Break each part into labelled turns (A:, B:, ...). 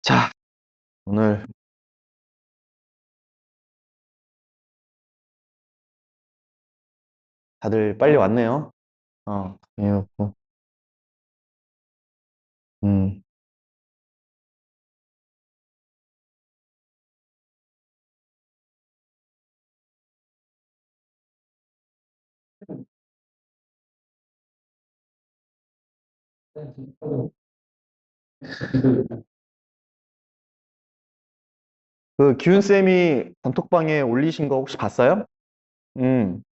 A: 자, 오늘 다들 빨리 왔네요. 그래갖고, 음, 그 기훈쌤이 단톡방에 올리신 거 혹시 봤어요? 음,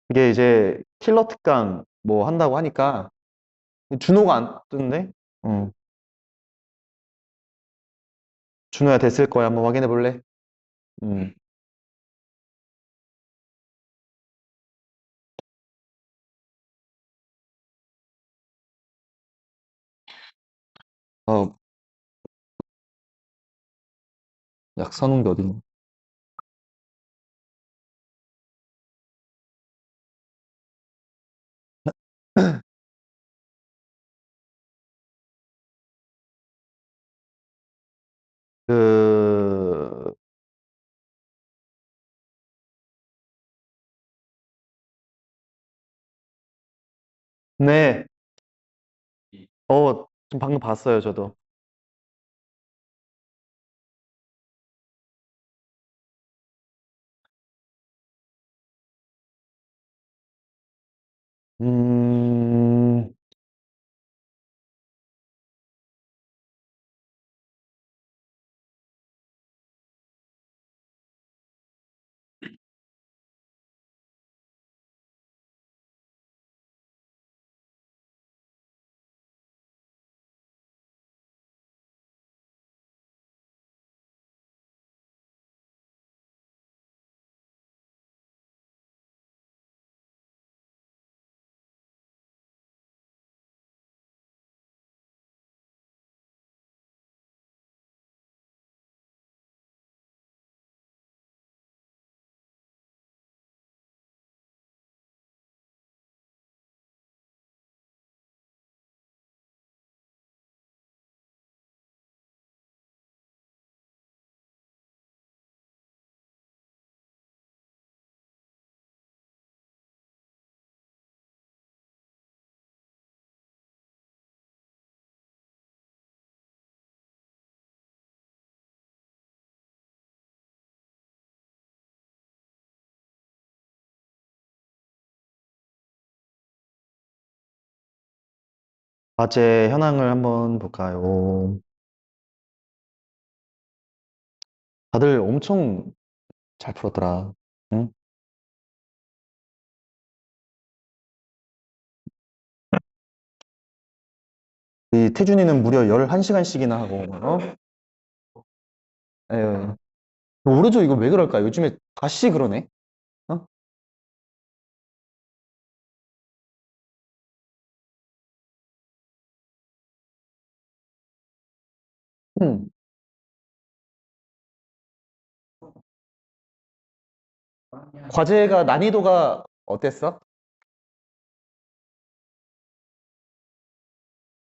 A: 그게 이제 킬러 특강 뭐 한다고 하니까, 준호가 안 뜨는데? 어, 준호야 됐을 거야. 한번 확인해 볼래? 음, 어, 약 사놓은 게 어딨냐? 그, 네, 지금 방금 봤어요, 저도. 음, 과제 현황을 한번 볼까요? 다들 엄청 잘 풀었더라. 응? 이 태준이는 무려 11시간씩이나 하고, 에휴. 모르죠, 이거 왜 그럴까? 요즘에 다시 그러네? 어? 응. 과제가 난이도가 어땠어?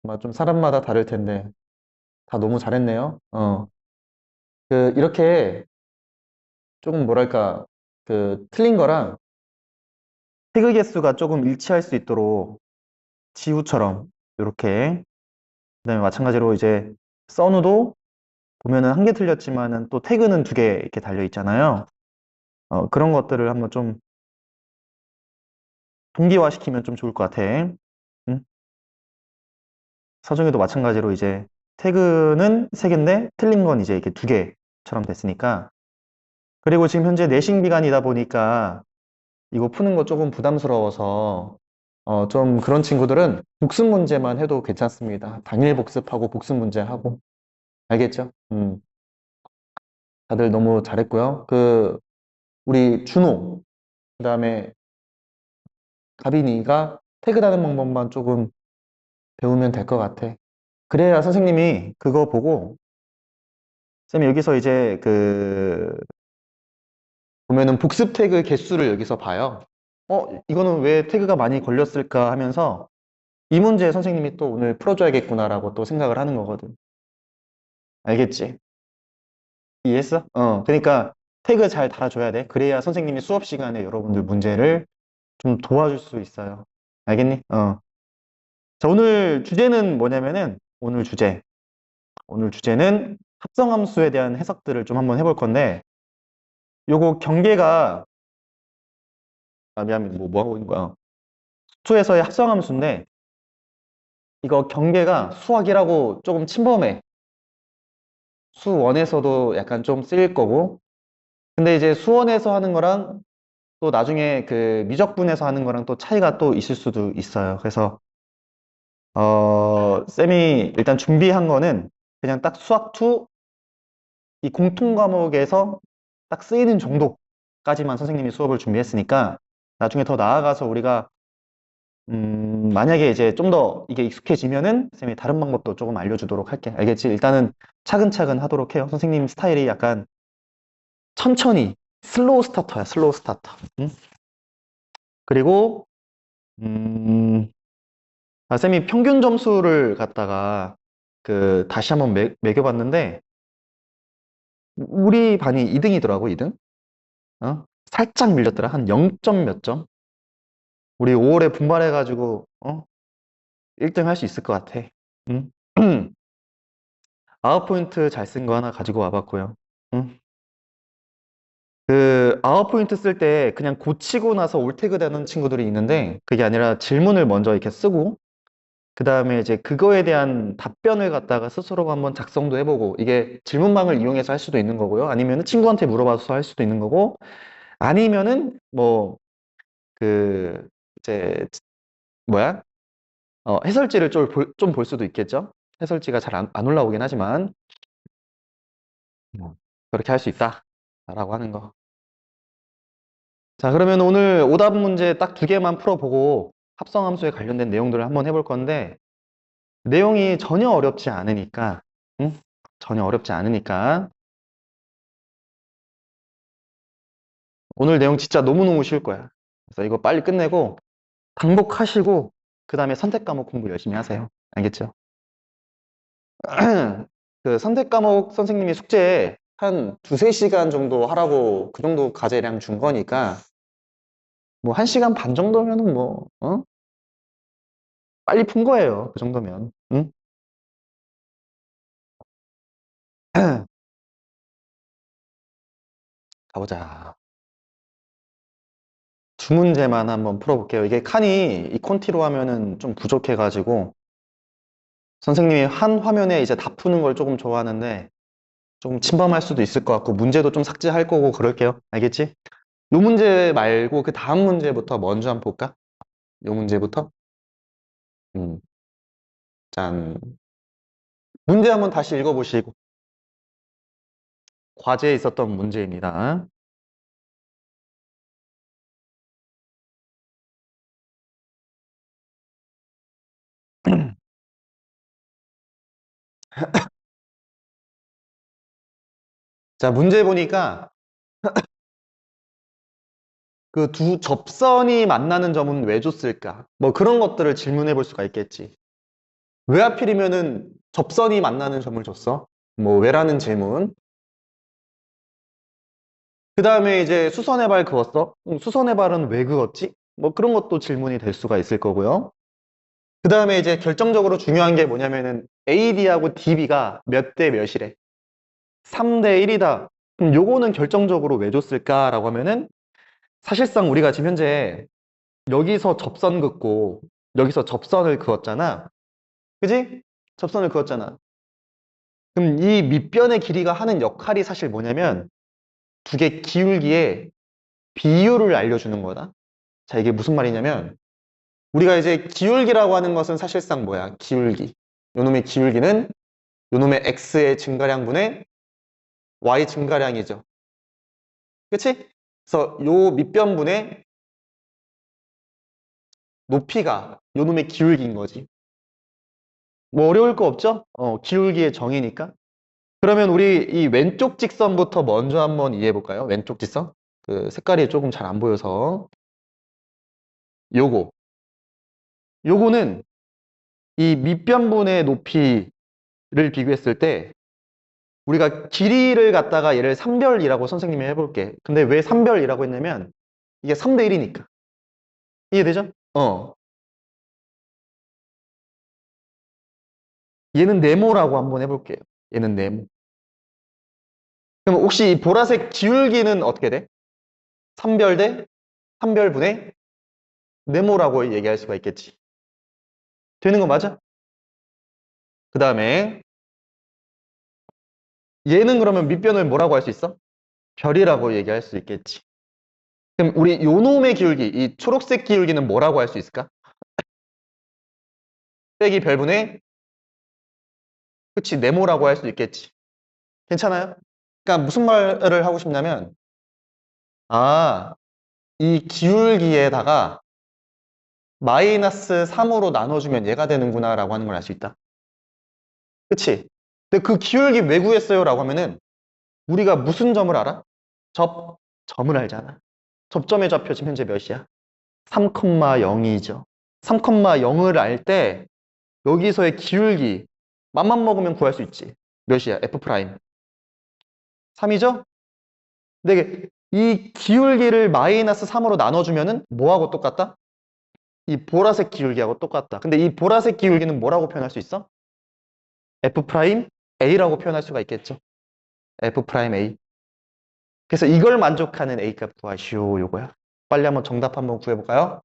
A: 아마 좀 사람마다 다를 텐데, 다 너무 잘했네요. 이렇게 조금 뭐랄까, 틀린 거랑 태그 개수가 조금 일치할 수 있도록 지우처럼, 이렇게. 그다음에 마찬가지로 이제, 써누도 보면은 한 개 틀렸지만은 또 태그는 두 개 이렇게 달려 있잖아요. 그런 것들을 한번 좀 동기화시키면 좀 좋을 것 같아. 응? 서정에도 마찬가지로 이제 태그는 세 개인데 틀린 건 이제 이렇게 두 개처럼 됐으니까. 그리고 지금 현재 내신 기간이다 보니까 이거 푸는 거 조금 부담스러워서 좀 그런 친구들은 복습 문제만 해도 괜찮습니다. 당일 복습하고 복습 문제 하고. 알겠죠? 다들 너무 잘했고요. 우리 준호, 그다음에 가빈이가 태그 다는 방법만 조금 배우면 될 것 같아. 그래야 선생님이 그거 보고, 쌤이 여기서 이제 보면은 복습 태그 개수를 여기서 봐요. 이거는 왜 태그가 많이 걸렸을까 하면서 이 문제 선생님이 또 오늘 풀어줘야겠구나라고 또 생각을 하는 거거든. 알겠지? 이해했어? 그러니까 태그 잘 달아줘야 돼. 그래야 선생님이 수업 시간에 여러분들 문제를 좀 도와줄 수 있어요. 알겠니? 자, 오늘 주제는 뭐냐면은, 오늘 주제는 합성함수에 대한 해석들을 좀 한번 해볼 건데, 요거 경계가, 미안, 뭐 하고 있는 거야? 수에서의 합성함수인데, 이거 경계가 수학이라고 조금 침범해. 수원에서도 약간 좀 쓰일 거고, 근데 이제 수원에서 하는 거랑 또 나중에 그 미적분에서 하는 거랑 또 차이가 또 있을 수도 있어요. 그래서, 쌤이 일단 준비한 거는 그냥 딱 수학 2 이 공통 과목에서 딱 쓰이는 정도까지만 선생님이 수업을 준비했으니까 나중에 더 나아가서 우리가 만약에 이제 좀 더 이게 익숙해지면은 쌤이 다른 방법도 조금 알려주도록 할게. 알겠지? 일단은 차근차근 하도록 해요. 선생님 스타일이 약간 천천히 슬로우 스타터야, 슬로우 스타터. 응? 그리고 쌤이 평균 점수를 갖다가 그 다시 한번 매겨봤는데 우리 반이 2등이더라고, 2등. 살짝 밀렸더라. 한 0점 몇 점? 우리 5월에 분발해가지고 1등 할 수 있을 것 같아. 응? 아웃포인트 잘 쓴 거 하나 가지고 와봤고요. 응? 그 아웃포인트 쓸 때 그냥 고치고 나서 올태그 되는 친구들이 있는데 그게 아니라 질문을 먼저 이렇게 쓰고 그 다음에 이제 그거에 대한 답변을 갖다가 스스로 한번 작성도 해보고 이게 질문방을 이용해서 할 수도 있는 거고요. 아니면 친구한테 물어봐서 할 수도 있는 거고 아니면은 뭐 그 이제 뭐야? 해설지를 좀 볼 수도 있겠죠? 해설지가 잘 안 올라오긴 하지만, 그렇게 할 수 있다. 라고 하는 거. 자, 그러면 오늘 오답 문제 딱 2개만 풀어보고 합성함수에 관련된 내용들을 한번 해볼 건데, 내용이 전혀 어렵지 않으니까, 응? 전혀 어렵지 않으니까, 오늘 내용 진짜 너무너무 쉬울 거야. 그래서 이거 빨리 끝내고, 방법하시고, 그 다음에 선택 과목 공부 열심히 하세요. 알겠죠? 그 선택 과목 선생님이 숙제 한 2~3시간 정도 하라고 그 정도 과제량 준 거니까 뭐 1시간 반 정도면은 뭐 빨리 푼 거예요. 그 정도면. 응? 가보자. 2문제만 한번 풀어볼게요. 이게 칸이 이 콘티로 하면은 좀 부족해가지고 선생님이 한 화면에 이제 다 푸는 걸 조금 좋아하는데 조금 침범할 수도 있을 것 같고 문제도 좀 삭제할 거고 그럴게요. 알겠지? 요 문제 말고 그 다음 문제부터 먼저 한번 볼까? 요 문제부터? 음, 짠. 문제 한번 다시 읽어보시고 과제에 있었던 문제입니다. 자, 문제 보니까 그 두 접선이 만나는 점은 왜 줬을까? 뭐 그런 것들을 질문해 볼 수가 있겠지. 왜 하필이면은 접선이 만나는 점을 줬어? 뭐 왜라는 질문. 그 다음에 이제 수선의 발 그었어? 수선의 발은 왜 그었지? 뭐 그런 것도 질문이 될 수가 있을 거고요. 그 다음에 이제 결정적으로 중요한 게 뭐냐면은 AD하고 DB가 몇 대 몇이래? 3대 1이다. 그럼 요거는 결정적으로 왜 줬을까라고 하면은 사실상 우리가 지금 현재 여기서 접선 긋고 여기서 접선을 그었잖아. 그지? 접선을 그었잖아. 그럼 이 밑변의 길이가 하는 역할이 사실 뭐냐면 두 개 기울기의 비율을 알려주는 거다. 자, 이게 무슨 말이냐면 우리가 이제 기울기라고 하는 것은 사실상 뭐야? 기울기. 요놈의 기울기는 요놈의 x의 증가량분의 y 증가량이죠. 그치? 그래서 요 밑변분의 높이가 요놈의 기울기인 거지. 뭐 어려울 거 없죠? 기울기의 정의니까. 그러면 우리 이 왼쪽 직선부터 먼저 한번 이해해 볼까요? 왼쪽 직선. 그 색깔이 조금 잘 안 보여서. 요거. 요거는 이 밑변분의 높이를 비교했을 때 우리가 길이를 갖다가 얘를 3별이라고 선생님이 해볼게. 근데 왜 3별이라고 했냐면 이게 3대 1이니까. 이해되죠? 얘는 네모라고 한번 해볼게요. 얘는 네모. 그럼 혹시 이 보라색 기울기는 어떻게 돼? 3별 대 3별분의 네모라고 얘기할 수가 있겠지. 되는 거 맞아? 그 다음에 얘는 그러면 밑변을 뭐라고 할 수 있어? 별이라고 얘기할 수 있겠지. 그럼 우리 요 놈의 기울기, 이 초록색 기울기는 뭐라고 할 수 있을까? 빼기 별분의 그치 네모라고 할 수 있겠지. 괜찮아요? 그러니까 무슨 말을 하고 싶냐면 이 기울기에다가 마이너스 3으로 나눠주면 얘가 되는구나 라고 하는 걸 알 수 있다. 그치? 근데 그 기울기 왜 구했어요? 라고 하면은 우리가 무슨 점을 알아? 점을 알잖아. 접점의 좌표 지금 현재 몇이야? 3,0이죠. 3,0을 알 때 여기서의 기울기 맘만 먹으면 구할 수 있지. 몇이야? F 프라임. 3이죠? 근데 이 기울기를 마이너스 3으로 나눠주면은 뭐하고 똑같다? 이 보라색 기울기하고 똑같다. 근데 이 보라색 기울기는 뭐라고 표현할 수 있어? F 프라임 A라고 표현할 수가 있겠죠. F 프라임 A. 그래서 이걸 만족하는 A값 구하시오. 요거야. 빨리 한번 정답 한번 구해볼까요?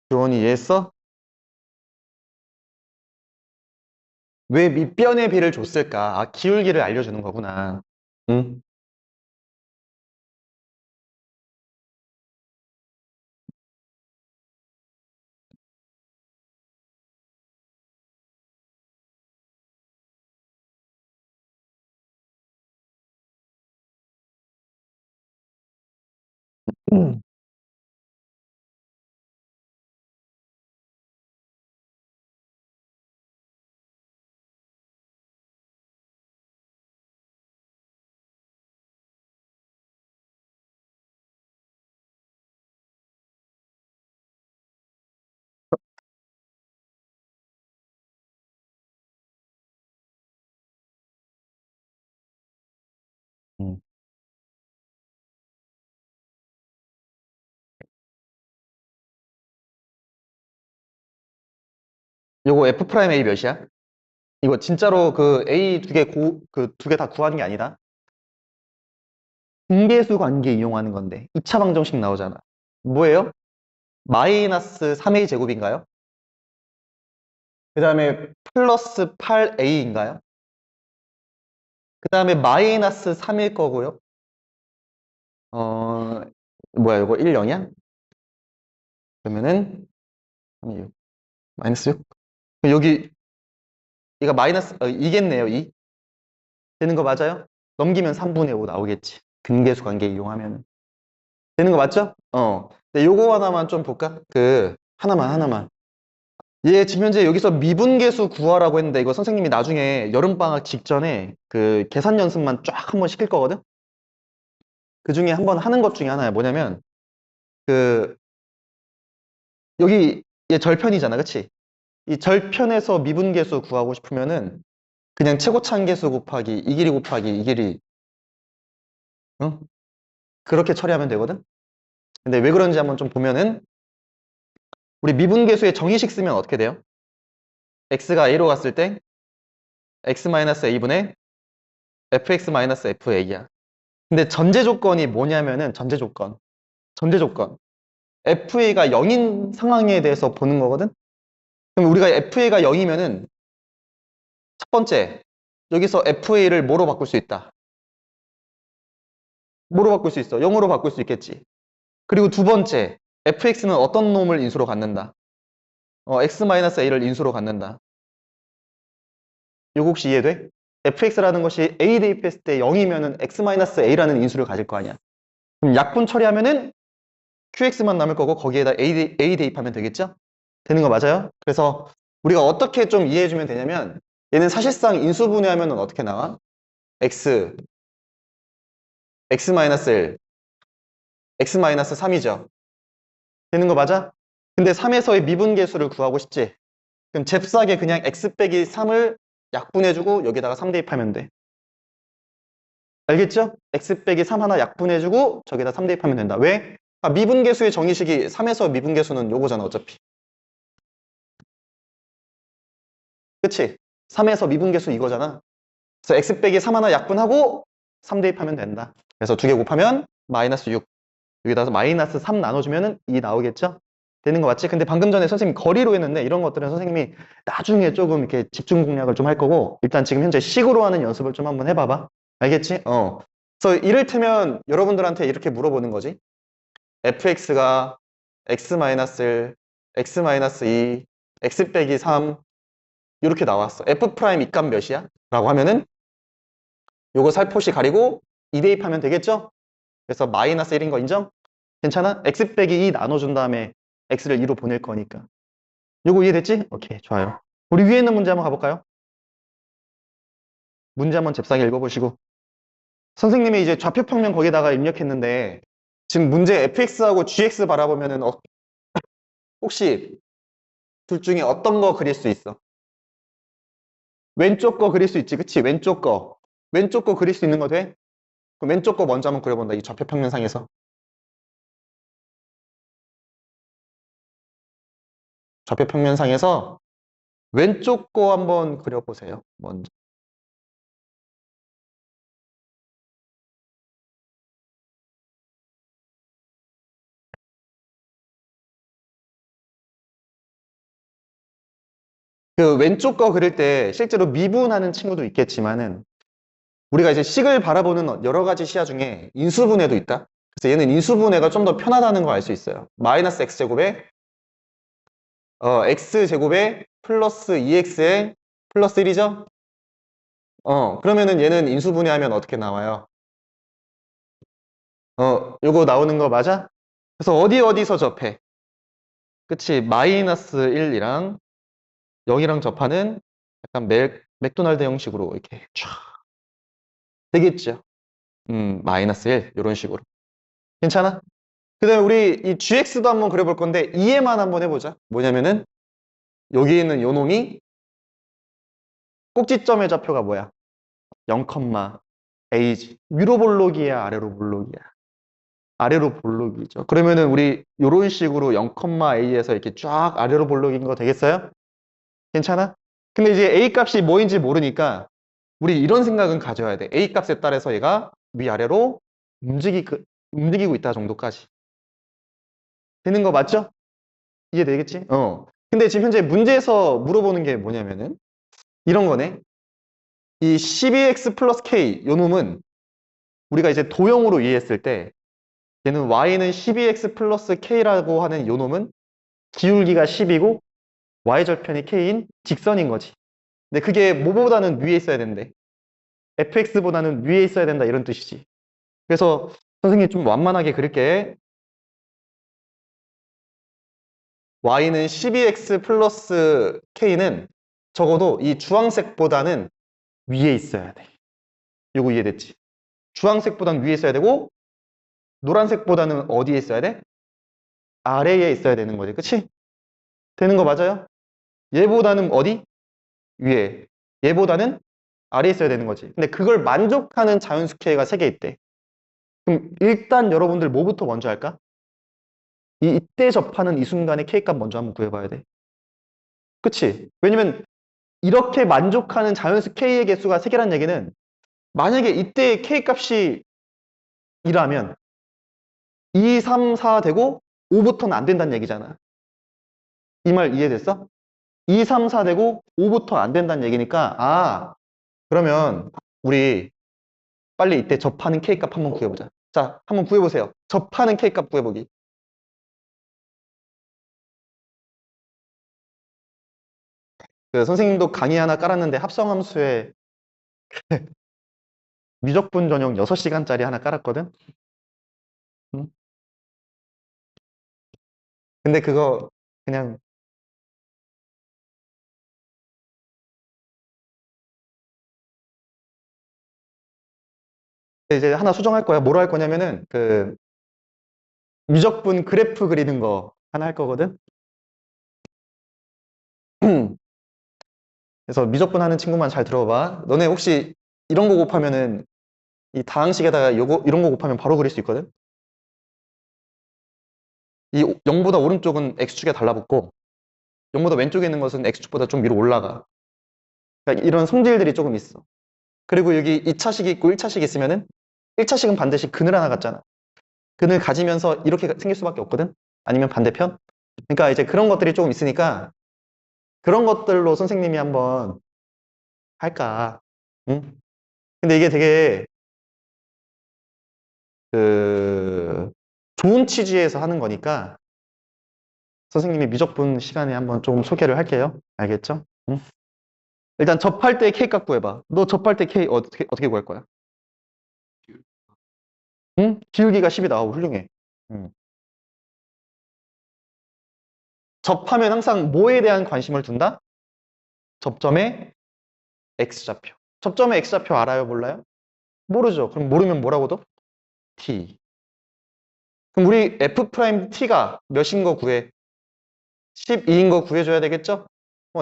A: 조원이 이해했어? 왜 밑변의 비를 줬을까? 기울기를 알려주는 거구나. 응? 음. 음. 요거 F 프라임 A 몇이야? 이거 진짜로 그 A 그 두 개 다 구하는 게 아니다. 분계수 관계 이용하는 건데 2차 방정식 나오잖아. 뭐예요? 마이너스 3A 제곱인가요? 그 다음에 플러스 8A인가요? 그 다음에 마이너스 3일 거고요. 어, 뭐야, 이거 1, 0이야? 그러면은 3, 6, 마이너스 6? 여기, 이거 마이너스, 이겠네요, 2. 되는 거 맞아요? 넘기면 3분의 5 나오겠지. 근계수 관계 이용하면. 되는 거 맞죠? 근데 요거 하나만 좀 볼까? 하나만. 얘 지금 현재 여기서 미분계수 구하라고 했는데 이거 선생님이 나중에 여름방학 직전에 그 계산 연습만 쫙 한번 시킬 거거든? 그 중에 한번 하는 것 중에 하나야. 뭐냐면, 그, 여기 얘 절편이잖아. 그치? 이 절편에서 미분계수 구하고 싶으면은 그냥 최고차항계수 곱하기 이 길이 곱하기 이 길이, 응? 그렇게 처리하면 되거든? 근데 왜 그런지 한번 좀 보면은 우리 미분계수의 정의식 쓰면 어떻게 돼요? x가 a로 갔을 때 x-a분의 fx-fa야. 근데 전제 조건이 뭐냐면은 전제 조건. fa가 0인 상황에 대해서 보는 거거든? 그럼 우리가 fa가 0이면은 첫 번째, 여기서 fa를 뭐로 바꿀 수 있다? 뭐로 바꿀 수 있어? 0으로 바꿀 수 있겠지. 그리고 두 번째, fx는 어떤 놈을 인수로 갖는다? x-a를 인수로 갖는다. 이거 혹시 이해돼? fx라는 것이 a 대입했을 때 0이면은 x-a라는 인수를 가질 거 아니야. 그럼 약분 처리하면은 qx만 남을 거고 거기에다 a 대입하면 되겠죠? 되는 거 맞아요? 그래서 우리가 어떻게 좀 이해해주면 되냐면 얘는 사실상 인수분해하면 어떻게 나와? x, x-1, x-3이죠. 되는 거 맞아? 근데 3에서의 미분계수를 구하고 싶지? 그럼 잽싸게 그냥 x 빼기 3을 약분해주고 여기다가 3 대입하면 돼. 알겠죠? x 빼기 3 하나 약분해주고 저기다 3 대입하면 된다. 왜? 아, 미분계수의 정의식이 3에서 미분계수는 요거잖아 어차피. 그치? 3에서 미분계수 이거잖아. 그래서 x 빼기 3 하나 약분하고 3 대입하면 된다. 그래서 두 개 곱하면 마이너스 6. 여기다가 마이너스 3 나눠주면 2 나오겠죠? 되는 거 맞지? 근데 방금 전에 선생님이 거리로 했는데 이런 것들은 선생님이 나중에 조금 이렇게 집중 공략을 좀 할 거고 일단 지금 현재 식으로 하는 연습을 좀 한번 해봐봐. 알겠지? 그래서 이를테면 여러분들한테 이렇게 물어보는 거지. fx가 x-1, x-2, x 빼기 3 이렇게 나왔어. f 프라임 이 값 몇이야? 라고 하면은 요거 살포시 가리고 2 대입하면 되겠죠? 그래서 마이너스 1인 거 인정? 괜찮아? x 빼기 2 나눠준 다음에 x를 2로 보낼 거니까. 요거 이해됐지? 오케이, 좋아요. 우리 위에 있는 문제 한번 가볼까요? 문제 한번 잽싸게 읽어보시고. 선생님이 이제 좌표 평면 거기다가 입력했는데 지금 문제 fx하고 gx 바라보면은 혹시 둘 중에 어떤 거 그릴 수 있어? 왼쪽 거 그릴 수 있지, 그치? 왼쪽 거. 왼쪽 거 그릴 수 있는 거 돼? 그럼 왼쪽 거 먼저 한번 그려본다, 이 좌표 평면상에서. 좌표 평면상에서 왼쪽 거 한번 그려보세요, 먼저. 그 왼쪽 거 그릴 때 실제로 미분하는 친구도 있겠지만은 우리가 이제 식을 바라보는 여러 가지 시야 중에 인수분해도 있다. 그래서 얘는 인수분해가 좀 더 편하다는 걸 알 수 있어요. 마이너스 x제곱에 x제곱에 플러스 2x에 플러스 1이죠? 그러면은 얘는 인수분해하면 어떻게 나와요? 요거 나오는 거 맞아? 그래서 어디서 접해? 그치? 마이너스 1이랑 0이랑 접하는 약간 맥도날드 형식으로 이렇게 쫙 되겠죠? 마이너스 1 이런 식으로. 괜찮아? 그 다음에 우리 이 gx도 한번 그려볼 건데 이해만 한번 해보자. 뭐냐면은 여기 있는 요 놈이 꼭지점의 좌표가 뭐야? 0, a지. 위로 볼록이야, 아래로 볼록이야? 아래로 볼록이죠. 그러면은 우리 요런 식으로 0, a에서 이렇게 쫙 아래로 볼록인 거 되겠어요? 괜찮아? 근데 이제 a 값이 뭐인지 모르니까 우리 이런 생각은 가져야 돼. a 값에 따라서 얘가 위아래로 움직이고 있다 정도까지. 되는 거 맞죠? 이해되겠지? 근데 지금 현재 문제에서 물어보는 게 뭐냐면은 이런 거네. 이 12x 플러스 k 요 놈은 우리가 이제 도형으로 이해했을 때 얘는 y는 12x 플러스 k라고 하는 요 놈은 기울기가 10이고 y절편이 k인 직선인 거지. 근데 그게 뭐보다는 위에 있어야 된대. fx보다는 위에 있어야 된다 이런 뜻이지. 그래서 선생님 좀 완만하게 그릴게. y는 12x 플러스 k는 적어도 이 주황색보다는 위에 있어야 돼. 요거 이해됐지? 주황색보다는 위에 있어야 되고 노란색보다는 어디에 있어야 돼? 아래에 있어야 되는 거지. 그치? 되는 거 맞아요? 얘보다는 어디? 위에. 얘보다는 아래에 있어야 되는 거지. 근데 그걸 만족하는 자연수 K가 3개 있대. 그럼 일단 여러분들 뭐부터 먼저 할까? 이때 접하는 이 순간에 K값 먼저 한번 구해봐야 돼. 그치? 왜냐면 이렇게 만족하는 자연수 K의 개수가 3개란 얘기는 만약에 이때 K값이 2라면 2, 3, 4 되고 5부터는 안 된다는 얘기잖아. 이 말 이해됐어? 2, 3, 4 되고 5부터 안 된다는 얘기니까 그러면 우리 빨리 이때 접하는 K값 한번 구해보자. 자, 한번 구해보세요. 접하는 K값 구해보기. 그 선생님도 강의 하나 깔았는데 합성함수에 미적분 전용 6시간짜리 하나 깔았거든? 응? 근데 그거 그냥 이제 하나 수정할 거야. 뭐로 할 거냐면은 그 미적분 그래프 그리는 거 하나 할 거거든? 그래서 미적분 하는 친구만 잘 들어봐. 너네 혹시 이런 거 곱하면은 이 다항식에다가 요거 이런 거 곱하면 바로 그릴 수 있거든. 이 0보다 오른쪽은 x축에 달라붙고 0보다 왼쪽에 있는 것은 x축보다 좀 위로 올라가. 그러니까 이런 성질들이 조금 있어. 그리고 여기 2차식이 있고 1차식이 있으면은 1차식은 반드시 근을 하나 갖잖아. 근을 가지면서 이렇게 생길 수밖에 없거든. 아니면 반대편. 그러니까 이제 그런 것들이 조금 있으니까 그런 것들로 선생님이 한번 할까. 응? 근데 이게 되게 그 좋은 취지에서 하는 거니까 선생님이 미적분 시간에 한번 좀 소개를 할게요. 알겠죠? 응? 일단 접할 때 K 값 구해봐. 너 접할 때 K 어떻게 구할 거야? 응? 기울기가 10이 나오고 훌륭해. 응. 접하면 항상 뭐에 대한 관심을 둔다? 접점의 X좌표. 접점의 X좌표 알아요? 몰라요? 모르죠. 그럼 모르면 뭐라고 도 T. 그럼 우리 F'T가 몇인 거 구해? 12인 거 구해줘야 되겠죠?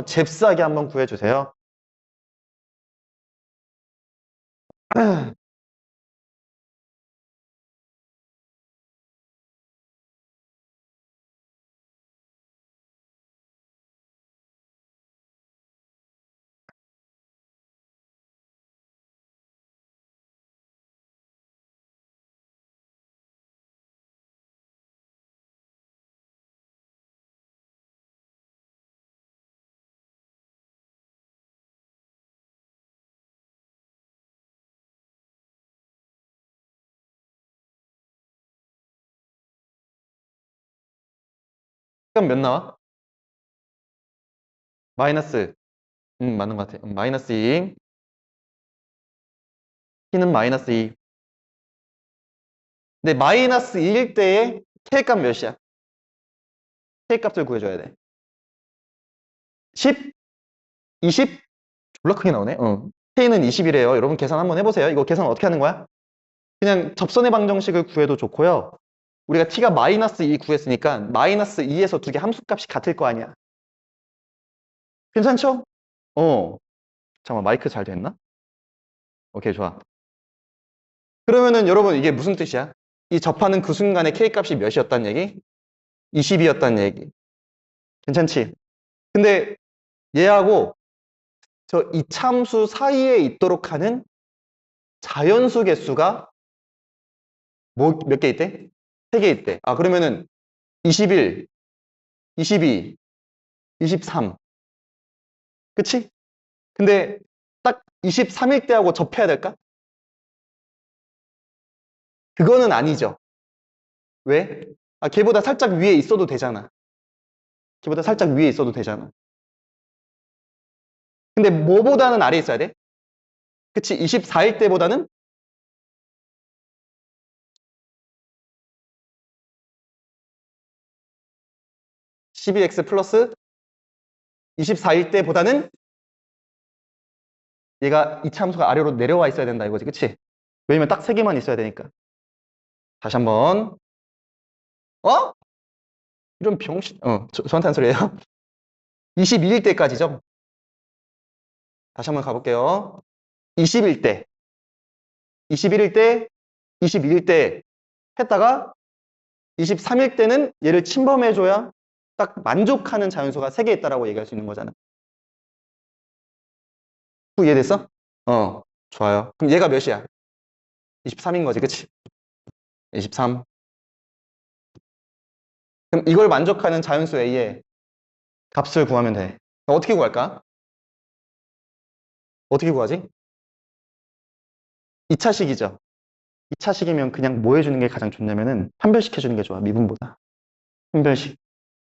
A: 잽싸게 한번 구해주세요. 그럼 몇 나와? 마이너스. 맞는 것 같아. 마이너스 2. T는 마이너스 2. 근데 마이너스 2일 때의 K값 몇이야? K값을 구해줘야 돼. 10? 20? 졸라 크게 나오네. K는 20이래요. 여러분 계산 한번 해보세요. 이거 계산 어떻게 하는 거야? 그냥 접선의 방정식을 구해도 좋고요. 우리가 T가 마이너스 2 구했으니까 마이너스 2에서 두 개 함수값이 같을 거 아니야. 괜찮죠? 잠깐만 마이크 잘 됐나? 오케이 좋아. 그러면은 여러분 이게 무슨 뜻이야? 이 접하는 그 순간에 K값이 몇이었단 얘기? 20이었단 얘기. 괜찮지? 근데 얘하고 저 이참수 사이에 있도록 하는 자연수 개수가 몇 개 있대? 3개 있대. 아, 그러면은 21, 22, 23. 그치? 근데 딱 23일 때하고 접해야 될까? 그거는 아니죠. 왜? 아, 걔보다 살짝 위에 있어도 되잖아. 걔보다 살짝 위에 있어도 되잖아. 근데 뭐보다는 아래에 있어야 돼? 그치? 24일 때보다는 12x 플러스 24일 때보다는 얘가 이차함수가 아래로 내려와 있어야 된다 이거지. 그치? 왜냐면 딱 3개만 있어야 되니까. 다시 한번. 어? 이런 병신. 저한테 한 소리예요. 22일 때까지죠. 다시 한번 가볼게요. 20일 때, 21일 때, 22일 때 했다가 23일 때는 얘를 침범해줘야 딱 만족하는 자연수가 3개 있다라고 얘기할 수 있는 거잖아. 이해됐어? 좋아요. 그럼 얘가 몇이야? 23인 거지, 그치? 23. 그럼 이걸 만족하는 자연수 A의 값을 구하면 돼. 어떻게 구할까? 어떻게 구하지? 2차식이죠. 2차식이면 그냥 뭐 해주는 게 가장 좋냐면은 판별시켜주는 게 좋아, 미분보다. 판별식.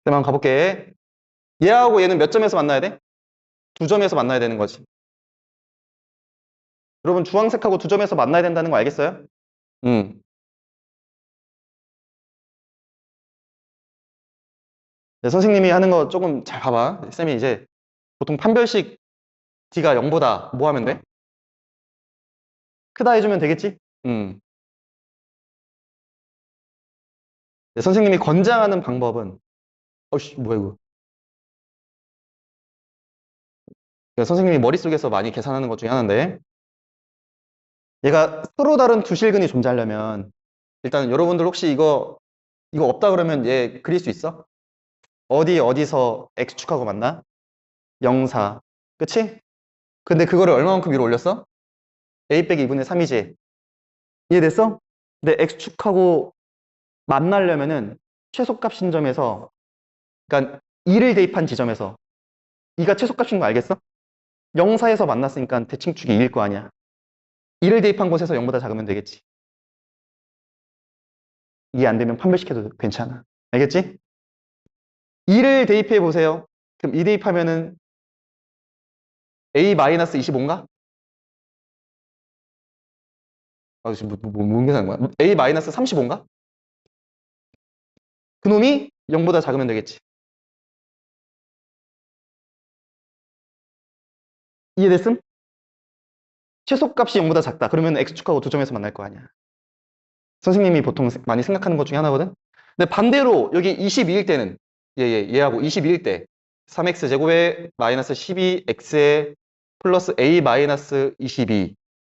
A: 그럼 한번 가볼게. 얘하고 얘는 몇 점에서 만나야 돼? 2점에서 만나야 되는 거지. 여러분 주황색하고 2점에서 만나야 된다는 거 알겠어요? 음. 네, 선생님이 하는 거 조금 잘 봐봐. 쌤이 이제 보통 판별식 D가 0보다 뭐 하면 돼? 크다 해주면 되겠지? 네, 선생님이 권장하는 방법은 어씨 뭐야 이거 선생님이 머릿속에서 많이 계산하는 것 중에 하나인데, 얘가 서로 다른 두 실근이 존재하려면 일단 여러분들 혹시 이거 없다 그러면 얘 그릴 수 있어? 어디서 x축하고 만나? 0, 4. 그치? 근데 그거를 얼마만큼 위로 올렸어? a 빼기 2분의 3이지. 이해됐어? 근데 x축하고 만나려면은 최소값 신점에서, 그러니까 2를 대입한 지점에서 2가 최소값인 거 알겠어? 0, 4에서 만났으니까 대칭축이 2일 거 아니야. 2를 대입한 곳에서 0보다 작으면 되겠지. 이해 안 되면 판별시켜도 괜찮아. 알겠지? 2를 대입해 보세요. 그럼 2 대입하면은 a-25인가? 아, 지금 뭔 계산한 거야? a-35인가? 그놈이 0보다 작으면 되겠지. 이해됐음? 최소값이 0보다 작다. 그러면 x축하고 두 점에서 만날 거 아니야. 선생님이 보통 많이 생각하는 것 중에 하나거든? 근데 반대로 여기 22일 때는 얘하고 22일 때 3x제곱에 마이너스 12x에 플러스 a 마이너스 22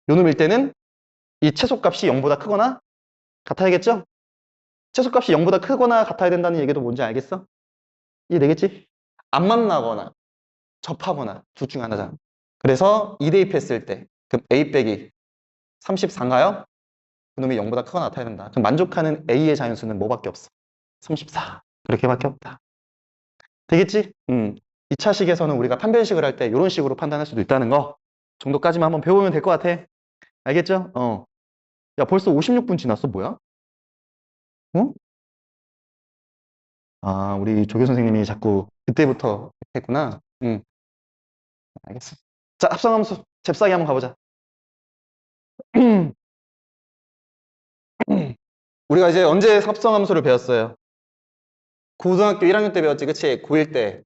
A: 요놈일 때는 이 최소값이 0보다 크거나 같아야겠죠? 최소값이 0보다 크거나 같아야 된다는 얘기도 뭔지 알겠어? 이해되겠지? 안 만나거나 접하거나 둘 중 하나잖아. 그래서 2 대입했을 때 그럼 a 빼기 34인가요? 그놈이 0보다 크거나 같아야 된다. 그럼 만족하는 a의 자연수는 뭐밖에 없어? 34. 그렇게밖에 없다. 되겠지? 2차 식에서는 우리가 판별식을 할 때 이런 식으로 판단할 수도 있다는 거 정도까지만 한번 배워보면 될 것 같아. 알겠죠? 야, 벌써 56분 지났어? 뭐야? 어? 아, 우리 조교 선생님이 자꾸 그때부터 했구나. 알겠어. 자, 합성함수 잽싸게 한번 가보자. 우리가 이제 언제 합성함수를 배웠어요? 고등학교 1학년 때 배웠지, 그치? 고1 때.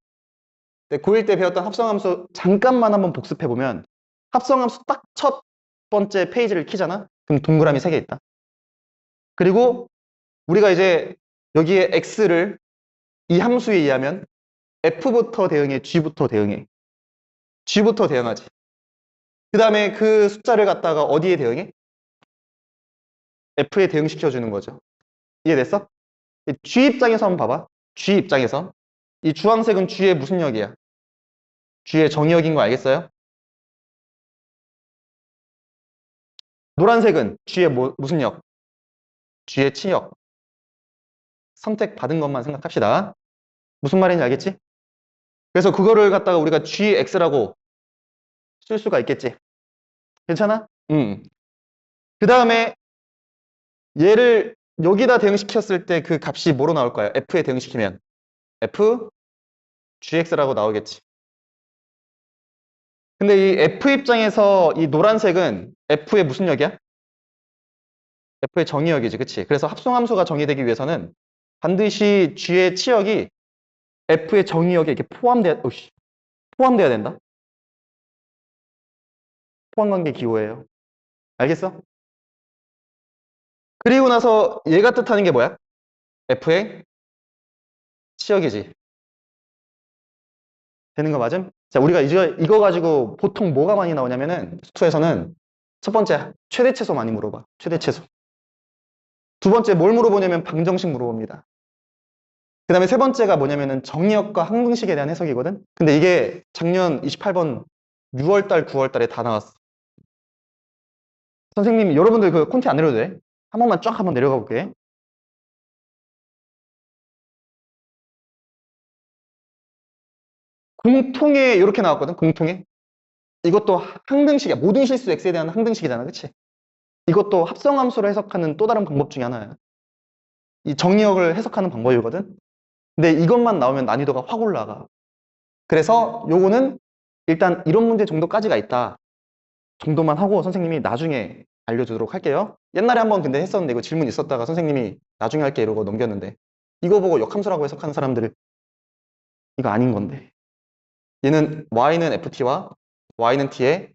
A: 근데 고1 때 배웠던 합성함수 잠깐만 한번 복습해보면 합성함수 딱 첫 번째 페이지를 키잖아? 그럼 동그라미 3개 있다. 그리고 우리가 이제 여기에 x를 이 함수에 의하면 f부터 대응해, g부터 대응해. g부터 대응하지. 그 다음에 그 숫자를 갖다가 어디에 대응해? f에 대응시켜주는 거죠. 이해됐어? G 입장에서 한번 봐봐. G 입장에서. 이 주황색은 G의 무슨 역이야? G의 정의역인 거 알겠어요? 노란색은 G의 무슨 역? G의 치역. 선택받은 것만 생각합시다. 무슨 말인지 알겠지? 그래서 그거를 갖다가 우리가 GX라고 쓸 수가 있겠지. 괜찮아? 그 다음에 얘를 여기다 대응시켰을 때 그 값이 뭐로 나올까요? F에 대응시키면 F, GX라고 나오겠지. 근데 이 F 입장에서 이 노란색은 F의 무슨 역이야? F의 정의역이지, 그치? 그래서 합성함수가 정의되기 위해서는 반드시 G의 치역이 F의 정의역에 이렇게 포함돼야 된다? 포함관계 기호예요. 알겠어? 그리고 나서 얘가 뜻하는 게 뭐야? F의 치역이지. 되는 거 맞음? 자, 우리가 이거 가지고 보통 뭐가 많이 나오냐면은 수투에서는 첫 번째 최대 최소 많이 물어봐. 최대 최소. 두 번째 뭘 물어보냐면 방정식 물어봅니다. 그 다음에 세 번째가 뭐냐면은 정의역과 항등식에 대한 해석이거든? 근데 이게 작년 28번 6월달, 9월달에 다 나왔어. 선생님, 여러분들 그 콘티 안 내려도 돼? 한 번만 쫙 한번 내려가 볼게. 공통에 이렇게 나왔거든? 공통에. 이것도 항등식이야. 모든 실수 x에 대한 항등식이잖아. 그치? 이것도 합성함수로 해석하는 또 다른 방법 중에 하나야. 이 정의역을 해석하는 방법이거든? 근데 이것만 나오면 난이도가 확 올라가. 그래서 요거는 일단 이런 문제 정도까지가 있다 정도만 하고 선생님이 나중에 알려주도록 할게요. 옛날에 한번 근데 했었는데 이거 질문 있었다가 선생님이 나중에 할게 이러고 넘겼는데 이거 보고 역함수라고 해석하는 사람들 이거 아닌 건데 얘는 y는 ft와 y는 t에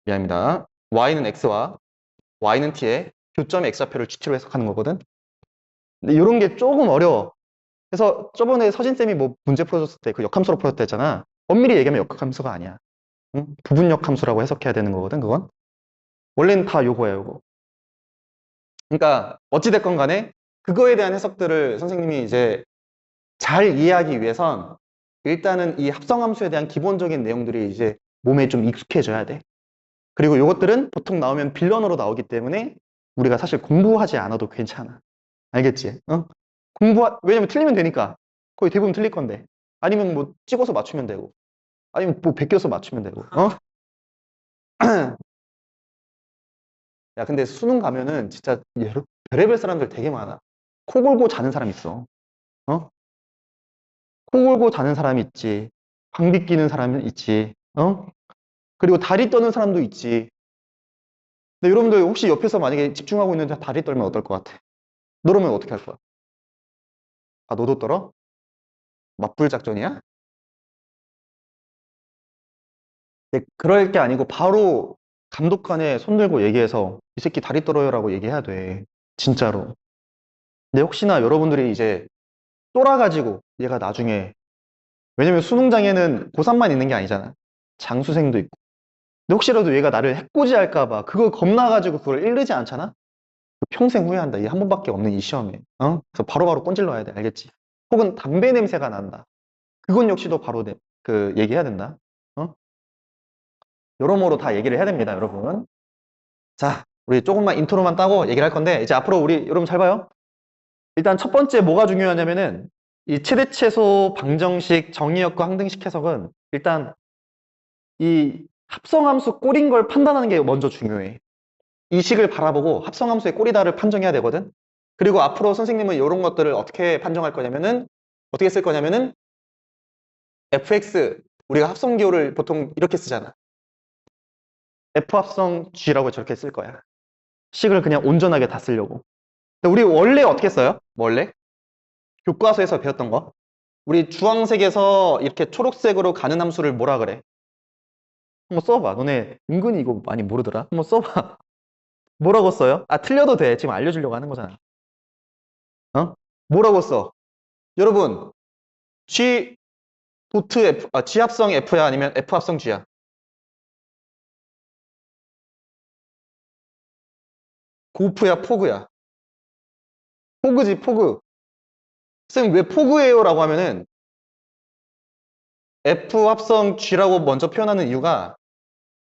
A: 미안합니다. y는 x와 y는 t에 교점의 x좌표를 gt로 해석하는 거거든. 근데 이런 게 조금 어려워. 그래서 저번에 서진쌤이 뭐 문제 풀어줬을 때 그 역함수로 풀었다 했잖아. 엄밀히 얘기하면 역함수가 아니야. 응? 부분 역함수라고 해석해야 되는 거거든, 그건. 원래는 다 요거야, 요거. 그러니까 어찌됐건 간에 그거에 대한 해석들을 선생님이 이제 잘 이해하기 위해선 일단은 이 합성함수에 대한 기본적인 내용들이 이제 몸에 좀 익숙해져야 돼. 그리고 이것들은 보통 나오면 빌런으로 나오기 때문에 우리가 사실 공부하지 않아도 괜찮아. 알겠지? 어? 왜냐면 틀리면 되니까. 거의 대부분 틀릴 건데. 아니면 뭐 찍어서 맞추면 되고. 아니면 뭐 베껴서 맞추면 되고. 어? 야, 근데 수능 가면은 진짜 별의별 사람들 되게 많아. 코 골고 자는 사람 있어. 어? 코 골고 자는 사람이 있지. 방귀 뀌는 사람이 있지. 어? 그리고 다리 떠는 사람도 있지. 근데 여러분들 혹시 옆에서 만약에 집중하고 있는데 다리 떨면 어떨 것 같아? 너라면 어떻게 할 거야? 아, 너도 떨어? 맞불 작전이야? 근데 그럴 게 아니고 바로 감독관에 손 들고 얘기해서 이 새끼 다리 떨어요라고 얘기해야 돼. 진짜로. 근데 혹시나 여러분들이 이제 쫄아가지고 얘가 나중에 왜냐면 수능장애는 고3만 있는 게 아니잖아. 장수생도 있고. 근데 혹시라도 얘가 나를 해코지 할까 봐 그거 겁나가지고 그걸 읽지 않잖아? 평생 후회한다. 이 한 번밖에 없는 이 시험에. 어? 그래서 바로바로 꼰질러야 돼. 알겠지? 혹은 담배 냄새가 난다. 그건 역시도 바로 얘기해야 된다. 어? 여러모로 다 얘기를 해야 됩니다, 여러분. 자, 우리 조금만 인트로만 따고 얘기를 할 건데, 이제 앞으로 우리 여러분 잘 봐요. 일단 첫 번째 뭐가 중요하냐면은, 이 최대최소 방정식 정의역과 항등식 해석은 일단 이 합성함수 꼴인 걸 판단하는 게 먼저 중요해. 이 식을 바라보고 합성함수의 꼴이다를 판정해야 되거든. 그리고 앞으로 선생님은 이런 것들을 어떻게 판정할 거냐면은, 어떻게 쓸 거냐면은, fx, 우리가 합성기호를 보통 이렇게 쓰잖아. f 합성 g라고 저렇게 쓸 거야. 식을 그냥 온전하게 다 쓰려고. 근데 우리 원래 어떻게 써요? 원래? 교과서에서 배웠던 거. 우리 주황색에서 이렇게 초록색으로 가는 함수를 뭐라 그래? 한번 써봐. 너네 은근히 이거 많이 모르더라. 한번 써봐. 뭐라고 써요? 아, 틀려도 돼. 지금 알려주려고 하는 거잖아. 어? 뭐라고 써? 여러분, G 도트 F, G 합성 F야? 아니면 F 합성 G야? 고프야, 포그야? 포그지, 포그. 쌤, 왜 포그예요? 라고 하면은 F 합성 G라고 먼저 표현하는 이유가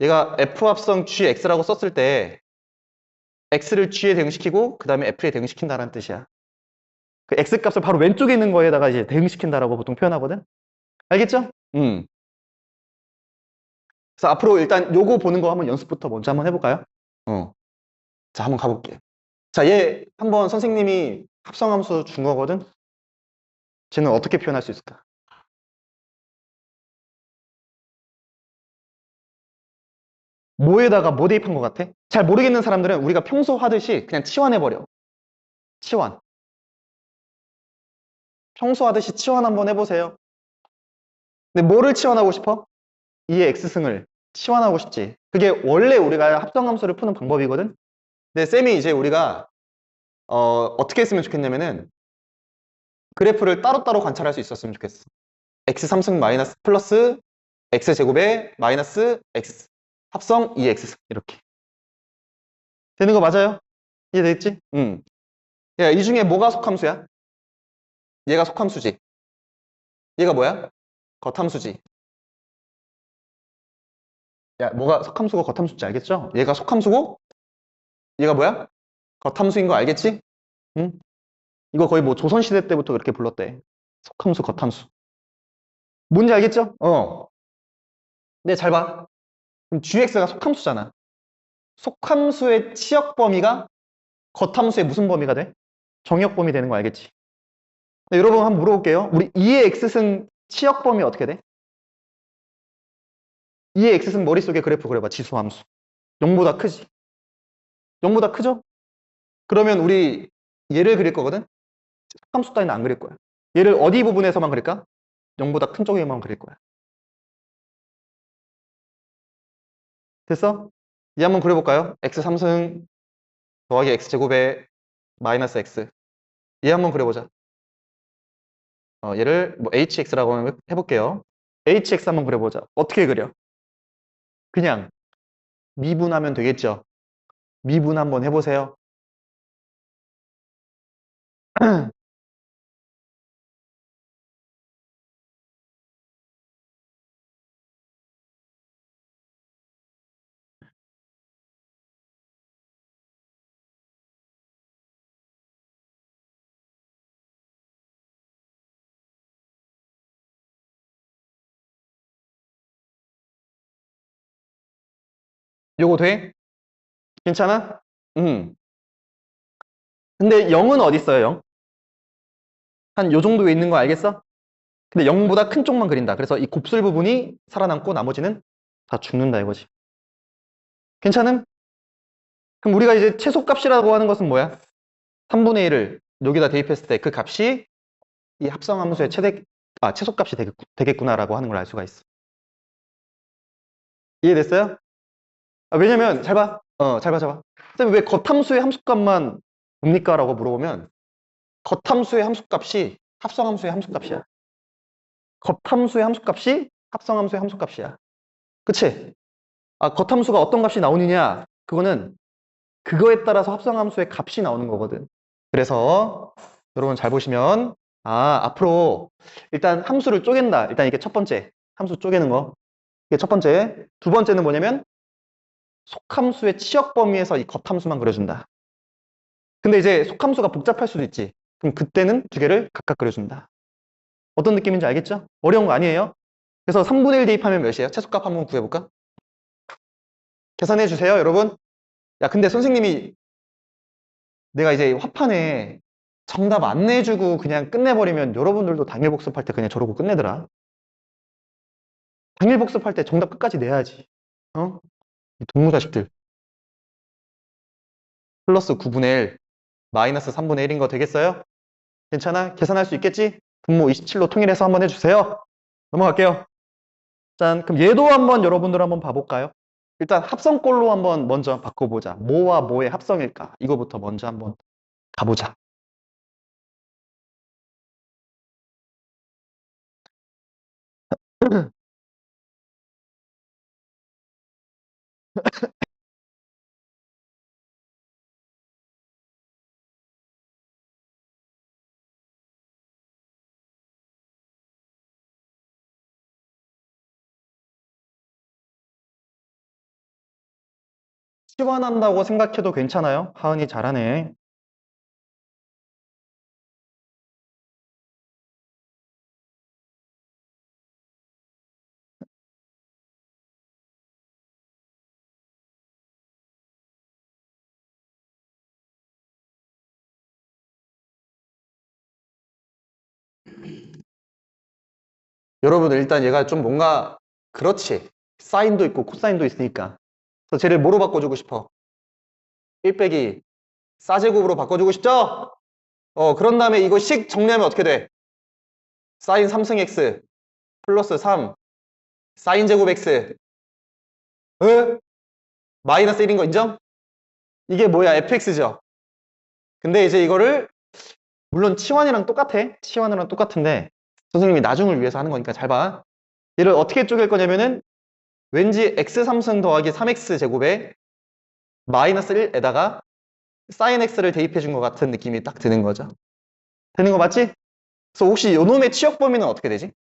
A: 얘가 F 합성 GX라고 썼을 때 X를 G에 대응시키고 그 다음에 F에 대응시킨다는 뜻이야. 그 X 값을 바로 왼쪽에 있는 거에다가 이제 대응시킨다라고 보통 표현하거든. 알겠죠? 그래서 앞으로 일단 요거 보는 거 한번 연습부터 먼저 한번 해볼까요? 자, 한번 가볼게. 자, 얘 한번 선생님이 합성함수 준 거거든. 쟤는 어떻게 표현할 수 있을까? 뭐에다가 뭐 대입한 것 같아? 잘 모르겠는 사람들은 우리가 평소 하듯이 그냥 치환해버려. 치환. 평소 하듯이 치환 한번 해보세요. 근데 뭐를 치환하고 싶어? 2의 x승을 치환하고 싶지. 그게 원래 우리가 합성함수를 푸는 방법이거든. 근데 쌤이 이제 우리가 어떻게 했으면 좋겠냐면은 그래프를 따로따로 관찰할 수 있었으면 좋겠어. x3승 마이너스 플러스 x제곱에 마이너스 x 합성 2x 이렇게 되는 거 맞아요? 이해됐지? 응. 야, 이 중에 뭐가 속함수야? 얘가 속함수지. 얘가 뭐야? 겉함수지. 야, 뭐가 속함수고 겉함수인지 알겠죠? 얘가 속함수고 얘가 뭐야? 겉함수인 거 알겠지? 응? 이거 거의 뭐 조선시대 때부터 그렇게 불렀대. 속함수, 겉함수. 뭔지 알겠죠? 네, 잘 봐. 그럼 gx가 속함수잖아. 속함수의 치역 범위가 겉함수의 무슨 범위가 돼? 정역 범위 되는 거 알겠지? 네, 여러분 한번 물어볼게요. 우리 2의 x승 치역 범위 어떻게 돼? 2의 x승 머릿속에 그래프 그려봐. 지수함수. 0보다 크지? 0보다 크죠? 그러면 우리 얘를 그릴 거거든? 속함수 따위는 안 그릴 거야. 얘를 어디 부분에서만 그릴까? 0보다 큰 쪽에만 그릴 거야. 됐어? 얘 한번 그려볼까요? x3승 더하기 x제곱에 마이너스 x. 얘 한번 그려보자. 얘를 뭐 hx라고 해볼게요. hx 한번 그려보자. 어떻게 그려? 그냥 미분하면 되겠죠. 미분 한번 해보세요. 요거 돼? 괜찮아? 근데 0은 어디 있어요, 0? 한 요 정도에 있는 거 알겠어? 근데 0보다 큰 쪽만 그린다. 그래서 이 곱슬 부분이 살아남고 나머지는 다 죽는다 이거지. 괜찮음? 그럼 우리가 이제 최소값이라고 하는 것은 뭐야? 3분의 1을 여기다 대입했을 때 그 값이 이 합성함수의 최소값이 되겠구나라고 하는 걸 알 수가 있어. 이해됐어요? 왜냐면 잘 봐. 잘 봐, 잘 봐. 선생님 왜 겉함수의 함수값만 뭡니까? 라고 물어보면 겉함수의 함수값이 합성함수의 함수값이야. 겉함수의 함수값이 합성함수의 함수값이야. 그치? 겉함수가 어떤 값이 나오느냐? 그거는 그거에 따라서 합성함수의 값이 나오는 거거든. 그래서 여러분 잘 보시면 앞으로 일단 함수를 쪼갠다. 일단 이게 첫 번째. 함수 쪼개는 거. 이게 첫 번째. 두 번째는 뭐냐면 속함수의 치역 범위에서 이 겉함수만 그려준다. 근데 이제 속함수가 복잡할 수도 있지. 그럼 그때는 두 개를 각각 그려준다. 어떤 느낌인지 알겠죠? 어려운 거 아니에요? 그래서 3분의 1 대입하면 몇이에요? 최소값 한번 구해볼까? 계산해 주세요, 여러분. 야, 근데 선생님이 내가 이제 화판에 정답 안 내주고 그냥 끝내버리면 여러분들도 당일 복습할 때 그냥 저러고 끝내더라. 당일 복습할 때 정답 끝까지 내야지. 어? 이 동무자식들. 플러스 9분의 1, 마이너스 3분의 1인 거 되겠어요? 괜찮아? 계산할 수 있겠지? 분모 27로 통일해서 한번 해주세요. 넘어갈게요. 짠. 그럼 얘도 한번 여러분들 한번 봐볼까요? 일단 합성꼴로 한번 먼저 바꿔보자. 뭐와 뭐의 합성일까? 이거부터 먼저 한번 가보자. 치환한다고 생각해도 괜찮아요? 하은이 잘하네. 여러분들 일단 얘가 좀 뭔가 그렇지. 사인도 있고 코사인도 있으니까. 그래서 쟤를 뭐로 바꿔주고 싶어? 1 빼기 4제곱으로 바꿔주고 싶죠? 그런 다음에 이거 식 정리하면 어떻게 돼? 사인 3승 x 플러스 3 사인 제곱 x 마이너스 1인 거 인정? 이게 뭐야? fx죠? 근데 이제 이거를 물론 치환이랑 똑같아. 치환이랑 똑같은데 선생님이 나중을 위해서 하는 거니까 잘 봐. 얘를 어떻게 쪼갤 거냐면은 왠지 x3승 더하기 3x 제곱에 마이너스 1에다가 사인 x를 대입해 준 것 같은 느낌이 딱 드는 거죠. 되는 거 맞지? 그래서 혹시 요놈의 치역 범위는 어떻게 되지?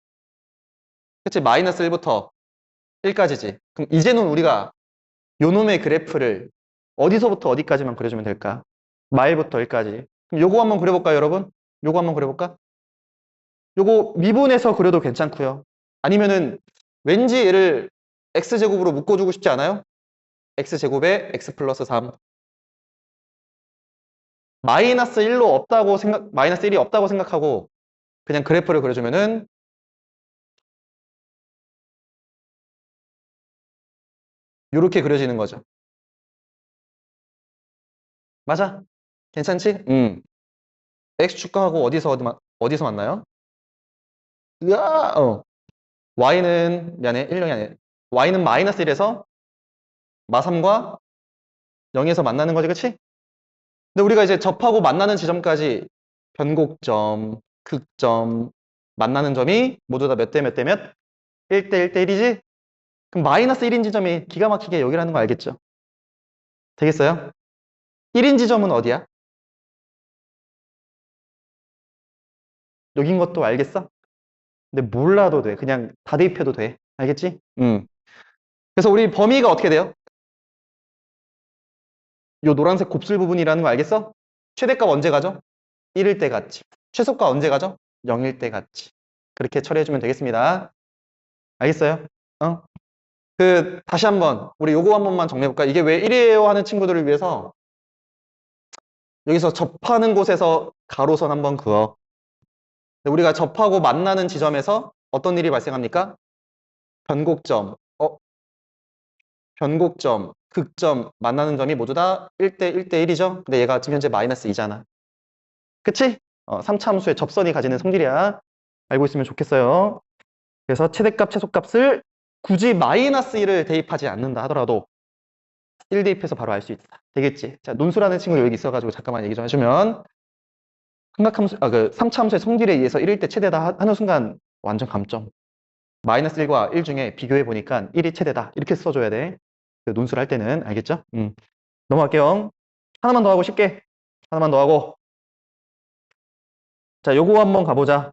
A: 그치? 마이너스 1부터 1까지지. 그럼 이제는 우리가 요놈의 그래프를 어디서부터 어디까지만 그려주면 될까? 마일부터 1까지. 그럼 요거 한번 그려볼까요, 여러분? 요거 한번 그려볼까? 요거 미분해서 그려도 괜찮고요. 아니면은 왠지 얘를 x제곱으로 묶어주고 싶지 않아요? x제곱에 x 플러스 3 마이너스 1이 없다고 생각하고 그냥 그래프를 그려주면은 이렇게 그려지는 거죠. 맞아? 괜찮지? x축하고 어디서 만나요? 으아! y는 미안해 1령이 아니라 y는 마이너스 1에서 마3과 0에서 만나는 거지, 그치? 근데 우리가 이제 접하고 만나는 지점까지 변곡점, 극점, 만나는 점이 모두 다 몇 대 몇 대 몇? 1대 1대 1이지? 그럼 마이너스 1인 지점이 기가 막히게 여기라는 거 알겠죠? 되겠어요? 1인 지점은 어디야? 여긴 것도 알겠어? 근데 몰라도 돼. 그냥 다 대입해도 돼. 알겠지? 그래서 우리 범위가 어떻게 돼요? 요 노란색 곱슬 부분이라는 거 알겠어? 최대값 언제 가죠? 1일 때 같지. 최소값 언제 가죠? 0일 때 같지. 그렇게 처리해주면 되겠습니다. 알겠어요? 어? 다시 한번, 우리 요거 한 번만 정리해볼까? 이게 왜 1이에요 하는 친구들을 위해서 여기서 접하는 곳에서 가로선 한번 그어. 우리가 접하고 만나는 지점에서 어떤 일이 발생합니까? 변곡점, 변곡점, 극점, 만나는 점이 모두 다 1대 1대 1이죠? 근데 얘가 지금 현재 마이너스 2잖아. 그치? 3차 함수의 접선이 가지는 성질이야. 알고 있으면 좋겠어요. 그래서 최대값, 최소값을 굳이 마이너스 1을 대입하지 않는다 하더라도 1 대입해서 바로 알 수 있다. 되겠지? 자, 논술하는 친구 여기 있어가지고 잠깐만 얘기 좀 해주면 삼각함수, 그 3차 함수의 성질에 의해서 1일 때 최대다 하는 순간 완전 감점. 마이너스 1과 1 중에 비교해 보니까 1이 최대다. 이렇게 써줘야 돼. 논술할 때는. 알겠죠? 넘어갈게요. 하나만 더 하고 쉽게. 하나만 더 하고. 자, 요거 한번 가보자.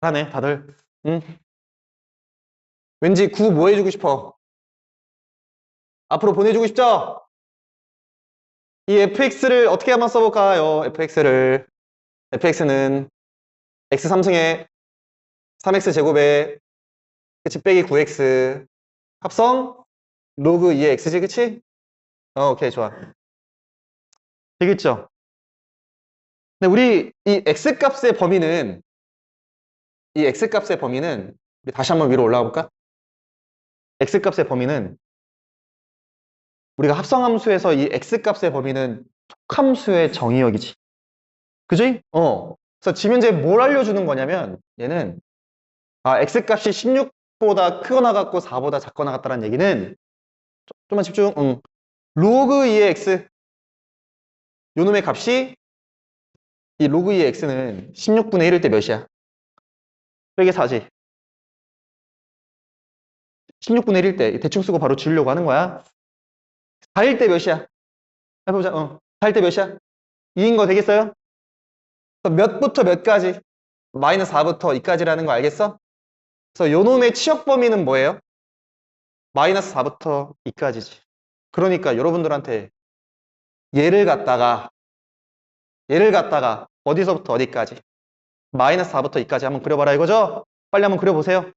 A: 하네, 다들. 응? 왠지 9 뭐 해주고 싶어? 앞으로 보내주고 싶죠? 이 fx를 어떻게 한번 써볼까요? fx는 x 3승에 3x 제곱에 그치 빼기 9x 합성 로그 2의 x지 그치? 오케이 좋아. 되겠죠? 근데 우리 이 x값의 범위는 우리 다시 한번 위로 올라가 볼까? x값의 범위는 우리가 합성함수에서 이 x값의 범위는 톡함수의 정의역이지. 그지? 그래서 지금 현재 뭘 알려주는 거냐면 얘는 x값이 16보다 크거나 같고 4보다 작거나 같다는 얘기는 좀만 집중. 로그 2의 x 요 놈의 값이 이 로그 2의 x는 16분의 1일 때 몇이야? 빼기 4지. 16분의 1일 때 대충 쓰고 바로 지우려고 하는 거야. 4일 때 몇이야? 해보자. 4일 때 몇이야? 2인 거 되겠어요? 몇부터 몇까지? 마이너스 4부터 2까지라는 거 알겠어? 그래서 요 놈의 치역 범위는 뭐예요? 마이너스 4부터 2까지지. 그러니까 여러분들한테 얘를 갖다가 어디서부터 어디까지? 마이너스 4부터 2까지 한번 그려봐라 이거죠? 빨리 한번 그려보세요.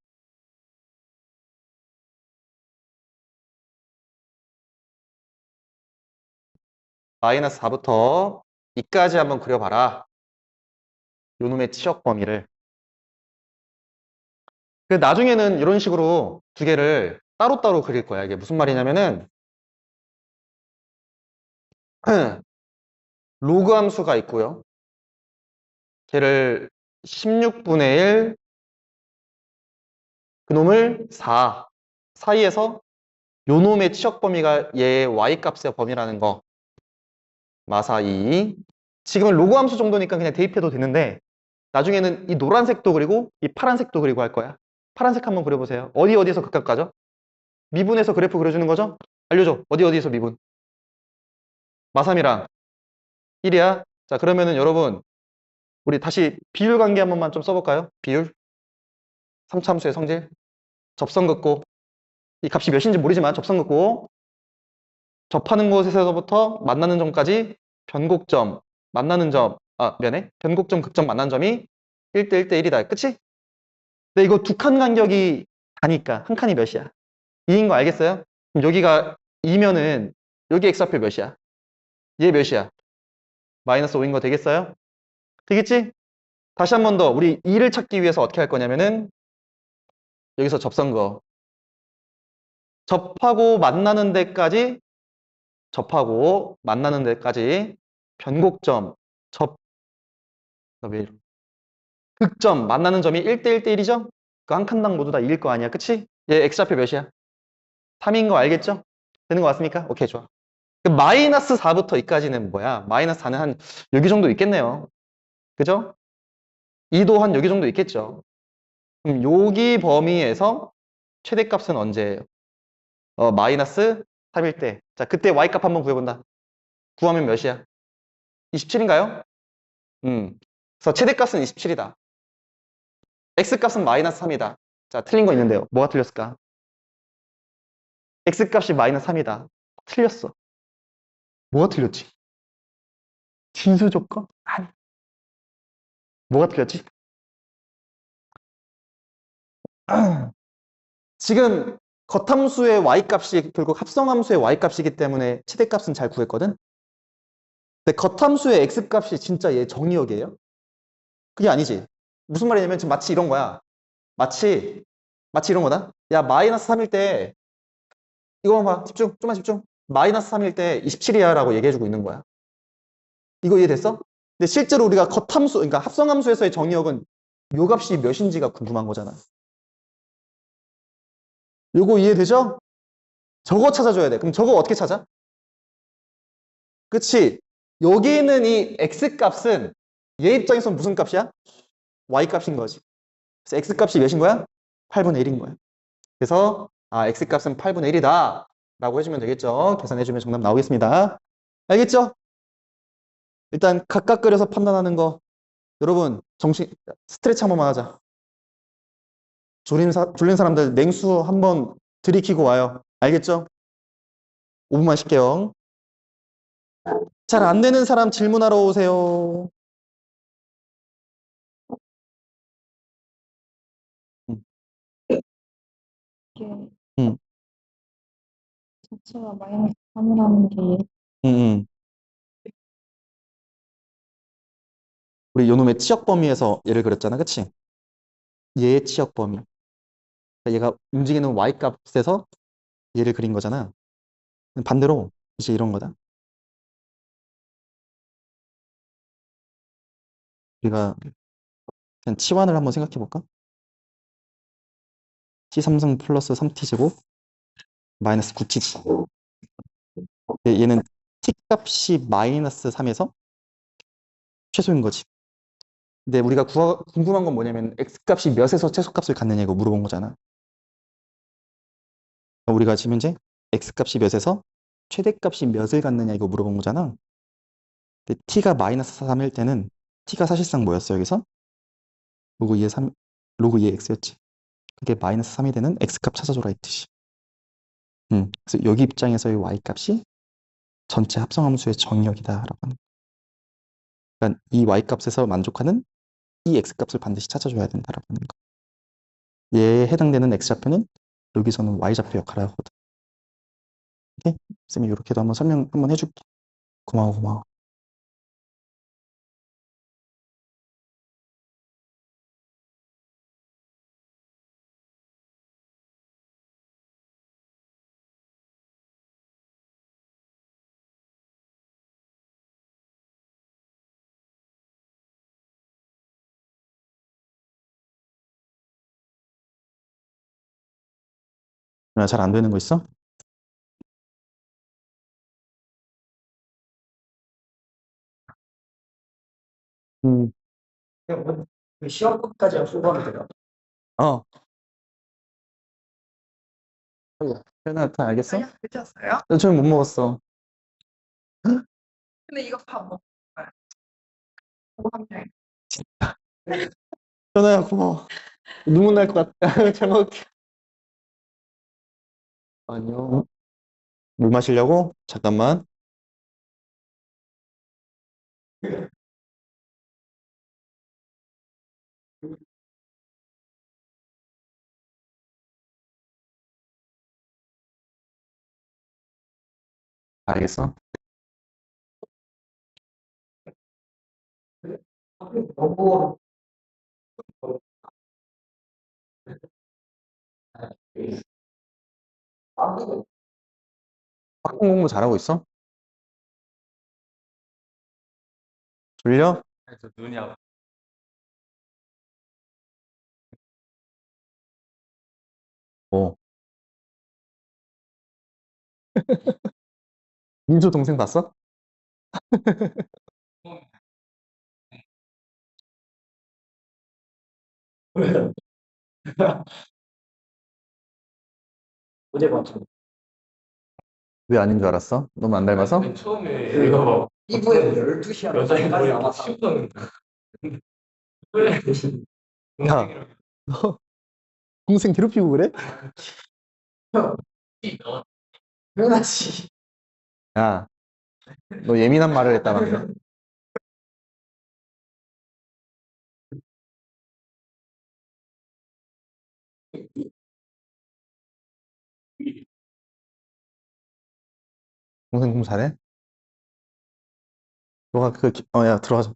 A: 마이너스 4부터 2까지 한번 그려봐라. 요 놈의 치역 범위를. 나중에는 이런 식으로 두 개를 따로따로 그릴 거야. 이게 무슨 말이냐면은 로그 함수가 있고요. 걔를 16분의 1 그놈을 4 사이에서 요 놈의 치역 범위가 얘의 y값의 범위라는 거 마사 2 지금은 로그 함수 정도니까 그냥 대입해도 되는데 나중에는 이 노란색도 그리고 이 파란색도 그리고 할 거야. 파란색 한번 그려보세요. 어디에서 극값 가죠? 미분해서 그래프 그려주는 거죠? 알려줘. 어디에서 미분? 마삼이랑 1이야. 자, 그러면은 여러분 우리 다시 비율 관계 한 번만 좀 써볼까요? 비율 3차 함수의 성질 접선 긋고 이 값이 몇인지 모르지만 접선 긋고 접하는 곳에서부터 만나는 점까지 변곡점 만나는 점 미안해. 변곡점, 극점 만난 점이 1대 1대 1이다. 그치? 근데 이거 두 칸 간격이 다니까 한 칸이 몇이야? 2인 거 알겠어요? 그럼 여기가 2면은 여기 x좌표 몇이야? 얘 몇이야? 마이너스 5인 거 되겠어요? 되겠지? 다시 한 번 더 우리 2를 찾기 위해서 어떻게 할 거냐면은 여기서 접선 거 접하고 만나는 데까지 변곡점 접 왜 이러- 극점 만나는 점이 1대 1대 1이죠? 그 한 칸당 모두 다 2일 거 아니야. 그치? 얘 x좌표 몇이야? 3인 거 알겠죠? 되는 거 맞습니까? 오케이, 좋아. 그 마이너스 4부터 2까지는 뭐야? 마이너스 4는 한 여기 정도 있겠네요. 그죠? 2도 한 여기 정도 있겠죠. 그럼 여기 범위에서 최대값은 언제예요? 마이너스 3일 때. 자, 그때 y값 한번 구해본다. 구하면 몇이야? 27인가요? 그래서 최대값은 27이다. x값은 마이너스 3이다. 자, 틀린 거 있는데요. 뭐가 틀렸을까? x값이 마이너스 3이다. 틀렸어. 뭐가 틀렸지? 진수 조건? 아니. 뭐가 틀렸지? 지금 겉함수의 y값이 결국 합성함수의 y값이기 때문에 최대값은 잘 구했거든? 근데 겉함수의 x값이 진짜 얘 정의역이에요? 그게 아니지. 무슨 말이냐면 지금 마치 이런 거야. 마치 이런 거다. 야, 마이너스 3일 때 이거만 봐. 집중. 좀만 집중. 마이너스 3일 때 27이야 라고 얘기해주고 있는 거야. 이거 이해됐어? 근데 실제로 우리가 겉함수, 그러니까 합성함수에서의 정의역은 요 값이 몇인지가 궁금한 거잖아. 요거 이해되죠? 저거 찾아줘야 돼. 그럼 저거 어떻게 찾아? 그치? 여기 있는 이 x값은 얘 입장에서는 무슨 값이야? y값인 거지. 그래서 x값이 몇인 거야? 8분의 1인 거야. 그래서 x값은 8분의 1이다 라고 해주면 되겠죠. 계산해주면 정답 나오겠습니다. 알겠죠? 일단 각각 그려서 판단하는 거 여러분 정신 스트레치 한 번만 하자. 졸린 사람들 냉수 한번 들이키고 와요. 알겠죠? 5분만 쉴게요. 잘 안 되는 사람 질문하러 오세요. 음,
B: 이게
A: 음,
B: 자체가 마이너스 3이라는 게
A: 음. 우리 요놈의 치역 범위에서 얘를 그렸잖아. 그치? 얘의 치역 범위. 그러니까 얘가 움직이는 y값에서 얘를 그린 거잖아. 반대로 이제 이런 거다. 우리가 그냥 치환을 한번 생각해 볼까? t3승 플러스 3t제곱 마이너스 9t지. 얘는 t값이 마이너스 3에서 최소인 거지. 근데 우리가 궁금한 건 뭐냐면 x값이 몇에서 최소값을 갖느냐 이거 물어본 거잖아. 우리가 지금 현재 x값이 몇에서 최대값이 몇을 갖느냐 이거 물어본 거잖아. 근데 t가 마이너스 3일 때는 t가 사실상 뭐였어 여기서? 로그 2의 3, 로그 2의 x였지. 그게 마이너스 3이 되는 x값 찾아줘라 이 뜻이. 그래서 여기 입장에서의 y값이 전체 합성함수의 정의역이다라고 하는 거야. 그러니까 이 y값에서 만족하는 이 x값을 반드시 찾아줘야 된다라고 하는 거야. 얘에 해당되는 x좌표는 여기서는 y좌표 역할을 하거든. 오케이? 쌤이 이렇게도 한번 설명 한번 해줄게. 고마워, 고마워. 잘 안 되는 거 있어? 음,
C: 그 시험까지 수고하면 돼요.
A: 어, 태연아, 다 알겠어?
B: 아니야, 괜찮았어요?
A: 저는 못 먹었어.
B: 근데 이거 밥 먹어요. 그거 한 명.
A: 태연아야, 고마워. 눈물 날 것 같아. 잘 먹을게. 아니요. 물 마시려고? 잠깐만. 알겠어?
C: 너무 아무
A: 학원 공부 잘하고 있어? 졸려?
B: 저 눈이 아파.
A: 뭐? 민수 동생 봤어?
C: 어제 봤죠.
A: 왜 아닌 줄 알았어? 너무 안 닮아서?
B: 맨 처음에 이거
C: 이브에 12시간
B: 여자인
C: 까지
B: 머리
C: 남았다.
B: 씹었는데. 왜?
A: 야, 너 동생 괴롭히고 그래?
C: 당연하지.
A: 야, 너 예민한 말을 했다 방금. 동생 공부 잘해? 너가 야, 들어가자.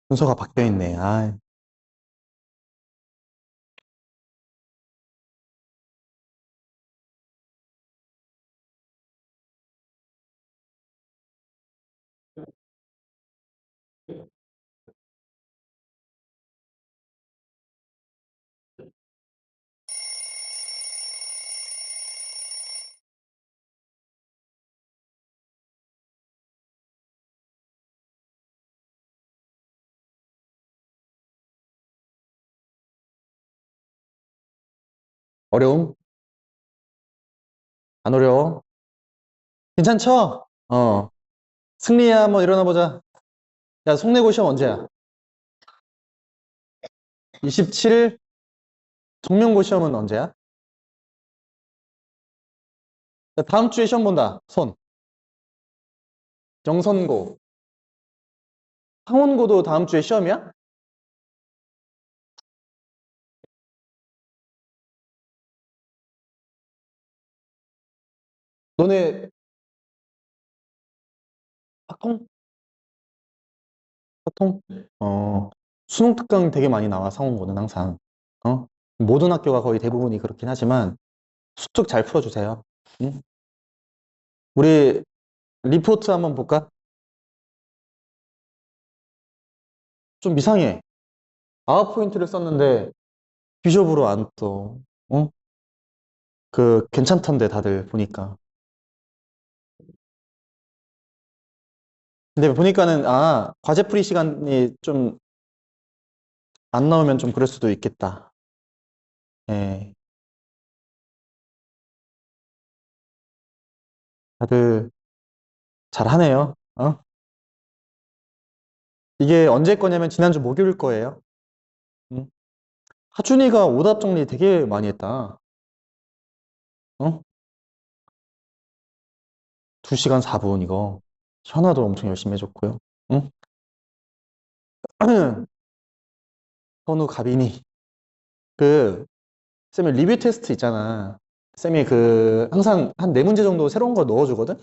A: 순서가 바뀌어 있네. 아, 어려움? 안 어려워? 괜찮죠? 승리야, 한번 일어나 보자. 야, 속내고 시험 언제야? 27일? 정명고 시험은 언제야? 야, 다음 주에 시험 본다. 손. 정선고. 상원고도 다음 주에 시험이야? 너네 학통? 학통? 수능 특강 되게 많이 나와, 상원고는 항상. 어? 모든 학교가 거의 대부분이 그렇긴 하지만 수특 잘 풀어주세요. 응? 우리 리포트 한번 볼까? 좀 이상해. 아홉 포인트를 썼는데 비숍으로 안 떠. 어? 괜찮던데 다들 보니까. 근데 보니까는 과제 풀이 시간이 좀 안 나오면 좀 그럴 수도 있겠다. 예. 다들 잘하네요. 이게 언제 거냐면 지난주 목요일 거예요. 응? 하준이가 오답 정리 되게 많이 했다. 어? 2시간 4분 이거. 현아도 엄청 열심히 해줬고요. 응? 선우 가빈이. 쌤이 리뷰 테스트 있잖아. 쌤이 항상 한 4문제 정도 새로운 거 넣어주거든?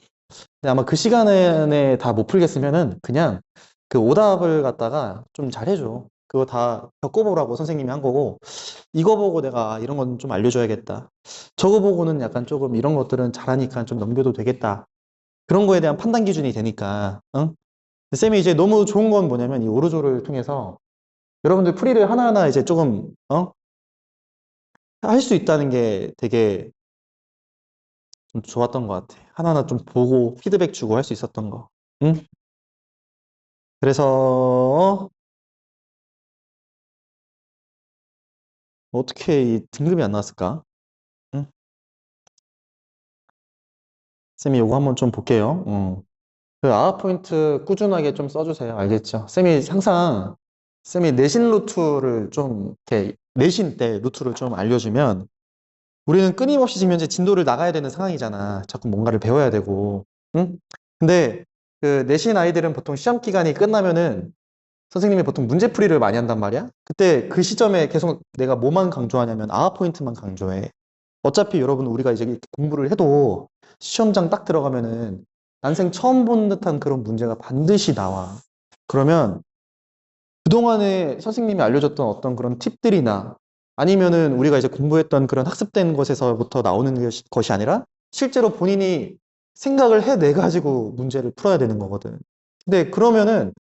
A: 근데 아마 그 시간에 다 못 풀겠으면은 그냥 그 오답을 갖다가 좀 잘해줘. 그거 다 겪어보라고 선생님이 한 거고, 이거 보고 내가 이런 건 좀 알려줘야겠다. 저거 보고는 약간 조금 이런 것들은 잘하니까 좀 넘겨도 되겠다. 그런 거에 대한 판단 기준이 되니까, 응? 근데 쌤이 이제 너무 좋은 건 뭐냐면 이 오르조를 통해서 여러분들 풀이를 하나하나 이제 조금, 할 수 있다는 게 되게 좀 좋았던 것 같아. 하나하나 좀 보고 피드백 주고 할 수 있었던 거. 응? 그래서 어떻게 이 등급이 안 나왔을까? 응? 쌤이 요거 한번 좀 볼게요. 그 아웃 포인트 꾸준하게 좀 써주세요. 알겠죠? 쌤이 내신 루트를 좀 이렇게 내신 때 루트를 좀 알려주면 우리는 끊임없이 지금 현재 진도를 나가야 되는 상황이잖아. 자꾸 뭔가를 배워야 되고. 응? 근데 그 내신 아이들은 보통 시험 기간이 끝나면은 선생님이 보통 문제풀이를 많이 한단 말이야. 그때 그 시점에 계속 내가 뭐만 강조하냐면 아웃 포인트만 강조해. 어차피 여러분 우리가 이제 이렇게 공부를 해도 시험장 딱 들어가면은 난생 처음 본 듯한 그런 문제가 반드시 나와. 그러면 그동안에 선생님이 알려줬던 어떤 그런 팁들이나 아니면은 우리가 이제 공부했던 그런 학습된 것에서부터 나오는 것이 아니라 실제로 본인이 생각을 해내가지고 문제를 풀어야 되는 거거든. 근데 그러면은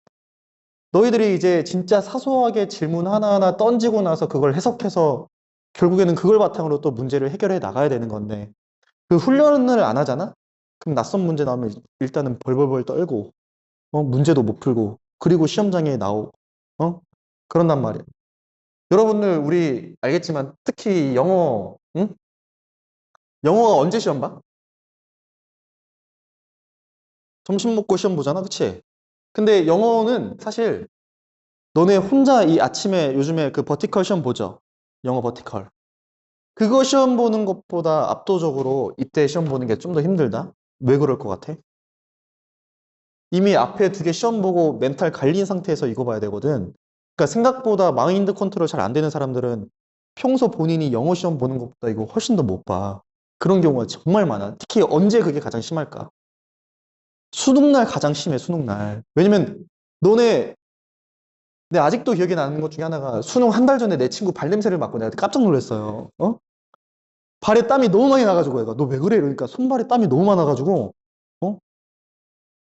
A: 너희들이 이제 진짜 사소하게 질문 하나하나 던지고 나서 그걸 해석해서 결국에는 그걸 바탕으로 또 문제를 해결해 나가야 되는 건데 그 훈련을 안 하잖아? 그럼 낯선 문제 나오면 일단은 벌벌벌 떨고 문제도 못 풀고 그리고 시험장에 나오고 그런단 말이야. 여러분들 우리 알겠지만 특히 영어 응? 영어가 언제 시험 봐? 점심 먹고 시험 보잖아, 그치? 근데 영어는 사실 너네 혼자 이 아침에 요즘에 그 버티컬 시험 보죠? 영어 버티컬. 그거 시험 보는 것보다 압도적으로 이때 시험 보는 게 좀 더 힘들다? 왜 그럴 것 같아? 이미 앞에 두 개 시험 보고 멘탈 갈린 상태에서 이거 봐야 되거든. 그러니까 생각보다 마인드 컨트롤 잘 안 되는 사람들은 평소 본인이 영어 시험 보는 것보다 이거 훨씬 더 못 봐. 그런 경우가 정말 많아. 특히 언제 그게 가장 심할까? 수능날 가장 심해, 수능날. 왜냐면 너네 내 아직도 기억에 나는 것 중에 하나가 수능 한 달 전에 내 친구 발냄새를 맡고 내가 깜짝 놀랐어요. 발에 땀이 너무 많이 나가지고 얘가 너 왜 그래? 이러니까 손발에 땀이 너무 많아가지고 어?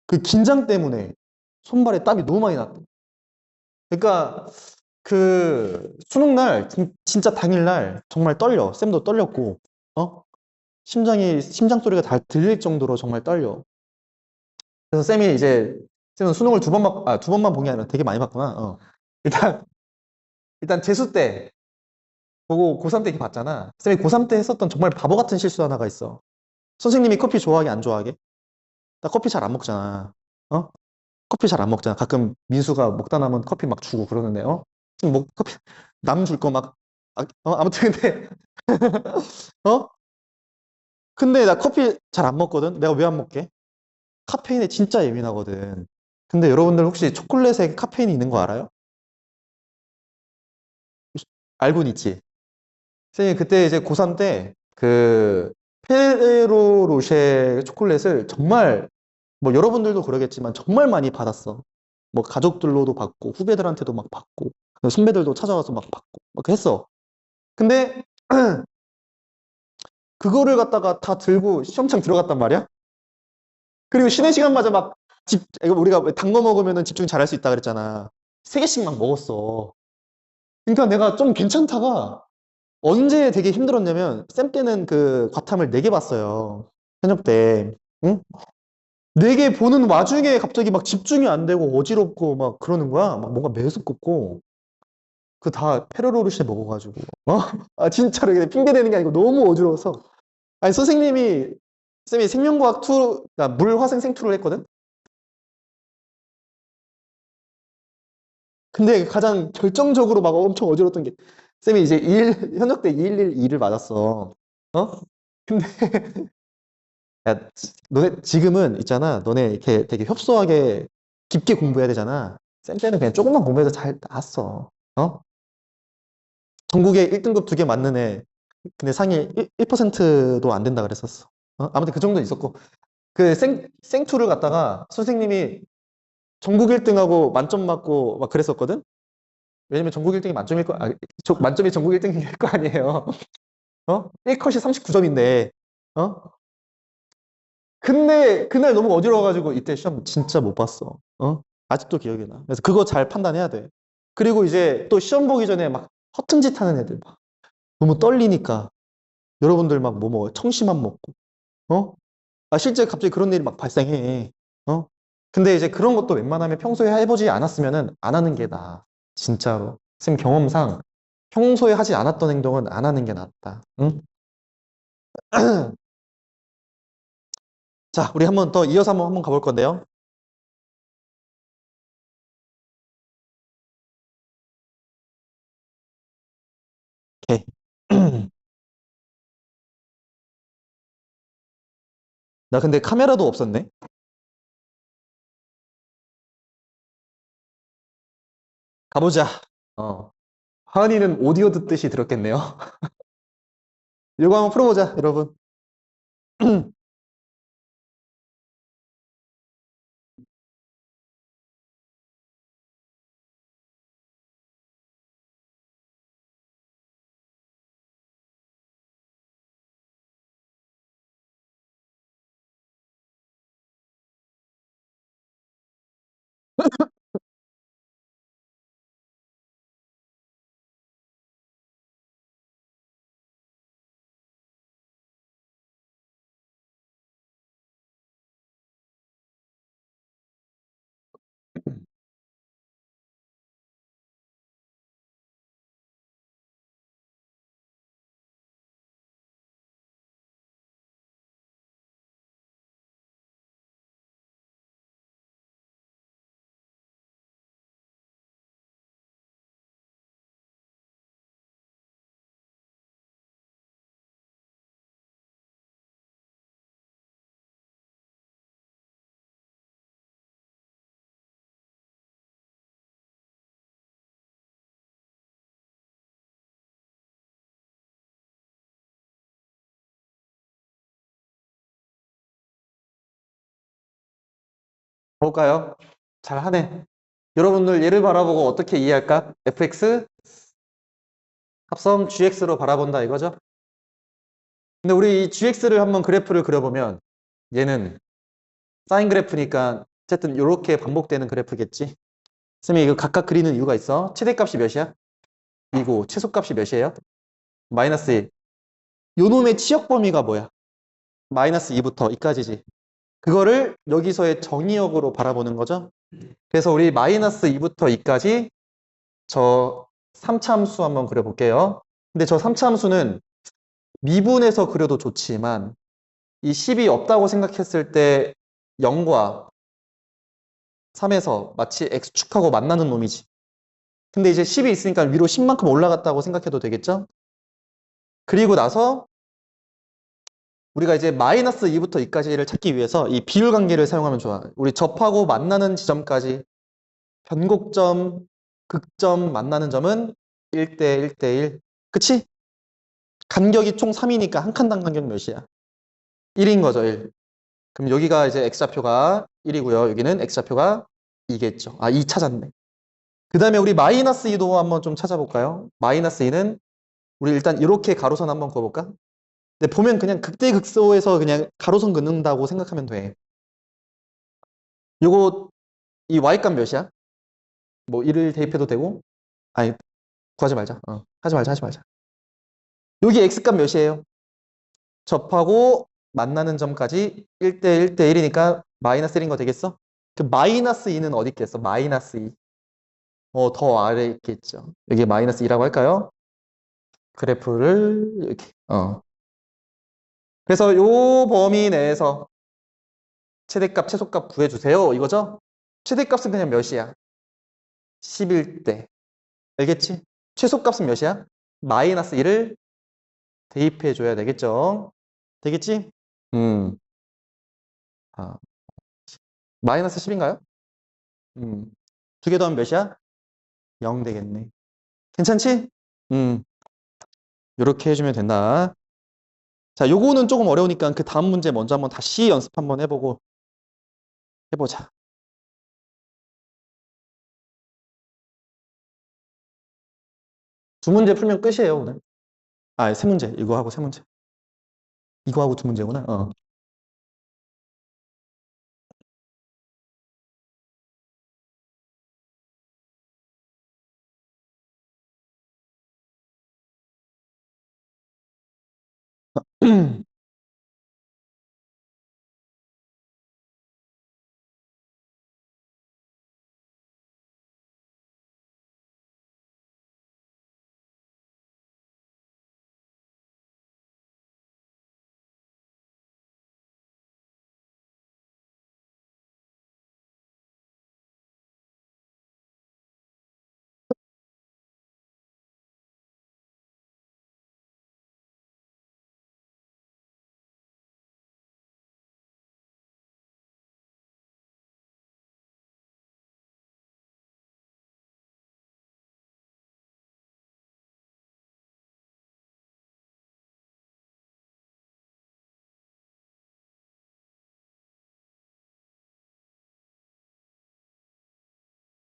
A: 그 긴장 때문에 손발에 땀이 너무 많이 났다. 그러니까 그 수능날 진짜 당일날 정말 떨려. 쌤도 떨렸고 심장 소리가 다 들릴 정도로 정말 떨려. 그래서 쌤은 수능을 두 번만 본 게 아니라 되게 많이 봤구나. 일단 일단 재수 때 보고 고3 때 이렇게 봤잖아. 쌤이 고3 때 했었던 정말 바보 같은 실수 하나가 있어. 선생님이 커피 좋아하게 안 좋아하게? 나 커피 잘 안 먹잖아. 어? 커피 잘 안 먹잖아. 가끔 민수가 먹다 남은 커피 막 주고 그러는데, 지금 뭐 커피 남 줄 거 막, 아무튼 근데, 어? 근데 나 커피 잘 안 먹거든? 내가 왜 안 먹게? 카페인에 진짜 예민하거든. 근데 여러분들 혹시 초콜릿에 카페인이 있는 거 알아요? 알고는 있지? 선생님 그때 이제 고3 때 그 페레로 로쉐 초콜릿을 정말 뭐 여러분들도 그러겠지만 정말 많이 받았어. 뭐 가족들로도 받고 후배들한테도 막 받고 선배들도 찾아와서 막 받고 막 했어. 근데 그거를 갖다가 다 들고 시험장 들어갔단 말이야. 그리고 쉬는 시간마다 이거 우리가 단 거 먹으면 집중 잘할 수 있다 그랬잖아. 세 개씩 막 먹었어. 그러니까 내가 좀 괜찮다가 언제 되게 힘들었냐면 쌤 때는 그 과탐을 4개 봤어요. 현역 때. 응? 4개 보는 와중에 갑자기 막 집중이 안 되고 어지럽고 막 그러는 거야. 막 뭔가 메스껍고. 그 다 페레로르쉐 먹어가지고. 어? 아, 진짜로 이게 핑계 대는 게 아니고 너무 어지러워서. 아니, 쌤이 생명과학 2, 그러니까 물화생 생투를 했거든? 근데 가장 결정적으로 막 엄청 어지러웠던 게, 쌤이 이제 현역 때 211을 맞았어. 근데, 야, 너네, 지금은 있잖아. 너네 이렇게 되게 협소하게 깊게 공부해야 되잖아. 쌤 때는 그냥 조금만 공부해도 잘 나왔어. 전국에 1등급 2개 맞는 애, 근데 상위 1%도 안 된다 그랬었어. 아무튼 그 정도 있었고. 그 생투를 갖다가 선생님이 전국 1등하고 만점 맞고 막 그랬었거든? 왜냐면 전국 1등이 만점일 거, 만점이 전국 1등일 거 아니에요. 1컷이 39점인데, 어? 근데 그날 너무 어지러워가지고 이때 시험 진짜 못 봤어. 아직도 기억이 나. 그래서 그거 잘 판단해야 돼. 그리고 이제 또 시험 보기 전에 막 허튼 짓 하는 애들 막 너무 떨리니까 여러분들 막 뭐 먹어요? 청심환 먹고, 어? 실제 갑자기 그런 일이 막 발생해. 어? 근데 이제 그런 것도 웬만하면 평소에 해보지 않았으면은 안 하는 게 나아. 진짜로. 쌤 경험상 평소에 하지 않았던 행동은 안 하는 게 낫다. 응? 자, 우리 한번 더 이어서 한번 가볼 건데요. 오케이. 나 근데 카메라도 없었네. 가보자. 하은이는 오디오 듣듯이 들었겠네요. 이거 한번 풀어보자, 여러분. 볼까요? 잘하네. 여러분들 얘를 바라보고 어떻게 이해할까? fx 합성 gx로 바라본다 이거죠? 근데 우리 이 gx를 한번 그래프를 그려보면 얘는 사인 그래프니까 어쨌든 이렇게 반복되는 그래프겠지. 쌤이 이거 각각 그리는 이유가 있어. 최대값이 몇이야? 2고 최소값이 몇이에요? 마이너스 1. 요 놈의 치역 범위가 뭐야? 마이너스 2부터 2까지지. 그거를 여기서의 정의역으로 바라보는 거죠. 그래서 우리 마이너스 2부터 2까지 저 3차 함수 한번 그려볼게요. 근데 저 3차 함수는 미분해서 그려도 좋지만 이 10이 없다고 생각했을 때 0과 3에서 마치 x축하고 만나는 놈이지. 근데 이제 10이 있으니까 위로 10만큼 올라갔다고 생각해도 되겠죠? 그리고 나서 우리가 이제 마이너스 2부터 2까지를 찾기 위해서 이 비율 관계를 사용하면 좋아. 우리 접하고 만나는 지점까지 변곡점, 극점 만나는 점은 1대 1대 1. 그치? 간격이 총 3이니까 한 칸당 간격 몇이야? 1인 거죠, 1. 그럼 여기가 이제 x좌표가 1이고요. 여기는 x좌표가 2겠죠. 아, 2 찾았네. 그 다음에 우리 마이너스 2도 한번 좀 찾아볼까요? 마이너스 2는 우리 일단 이렇게 가로선 한번 그어볼까? 근데 보면 그냥 극대극소에서 그냥 가로선 긋는다고 생각하면 돼. 요거 이 y값 몇이야? 뭐 1을 대입해도 되고 아니 구하지 말자. 하지 말자. 여기 x값 몇이에요? 접하고 만나는 점까지 1대 1대 1이니까 마이너스 1인 거 되겠어? 그 마이너스 2는 어디 있겠어? 마이너스 2. 더 아래에 있겠죠. 여기 마이너스 2라고 할까요? 그래프를 이렇게. 그래서 요 범위 내에서 최대값, 최소값 구해주세요. 이거죠? 최대값은 그냥 몇이야? 11대. 알겠지? 최소값은 몇이야? 마이너스 1을 대입해줘야 되겠죠? 되겠지? 음. 아, 마이너스 10인가요? 두 개 더하면 몇이야? 0 되겠네. 괜찮지? 이렇게 해주면 된다. 자, 요거는 조금 어려우니까 그 다음 문제 먼저 한번 다시 연습 한번 해보자. 두 문제 풀면 끝이에요, 오늘. 아, 세 문제. 이거 하고 세 문제. 이거 하고 두 문제구나.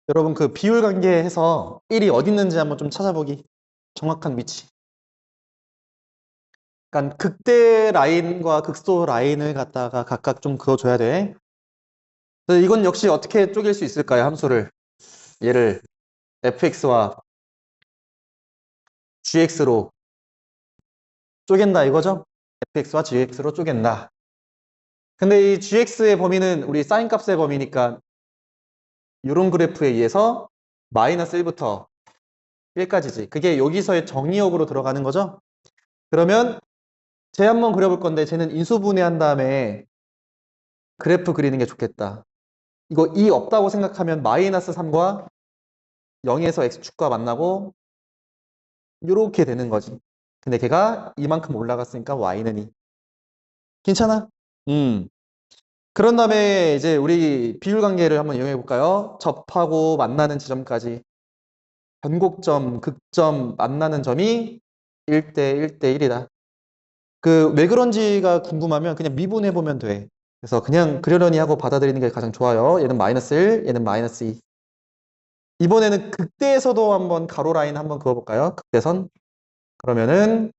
A: 여러분 그 비율 관계해서 1이 어디 있는지 한번 좀 찾아보기. 정확한 위치. 그러니까 극대 라인과 극소 라인을 갖다가 각각 좀 그어줘야 돼. 그래서 이건 역시 어떻게 쪼갤 수 있을까요? 함수를. 얘를 fx와 gx로 쪼갠다 이거죠? fx와 gx로 쪼갠다. 근데 이 gx의 범위는 우리 사인 값의 범위니까 이런 그래프에 의해서 마이너스 1부터 1까지지. 그게 여기서의 정의역으로 들어가는 거죠? 그러면 쟤 한번 그려볼 건데 쟤는 인수분해한 다음에 그래프 그리는 게 좋겠다. 이거 2 없다고 생각하면 마이너스 3과 0에서 x축과 만나고 이렇게 되는 거지. 근데 걔가 이만큼 올라갔으니까 y는 2. 괜찮아? 그런 다음에 이제 우리 비율 관계를 한번 이용해 볼까요? 접하고 만나는 지점까지 변곡점, 극점 만나는 점이 1대 1대 1이다. 그 왜 그런지가 궁금하면 그냥 미분해 보면 돼. 그래서 그냥 그러려니 하고 받아들이는 게 가장 좋아요. 얘는 마이너스 1, 얘는 마이너스 2. 이번에는 극대에서도 한번 가로 라인 한번 그어볼까요? 극대선. 그러면은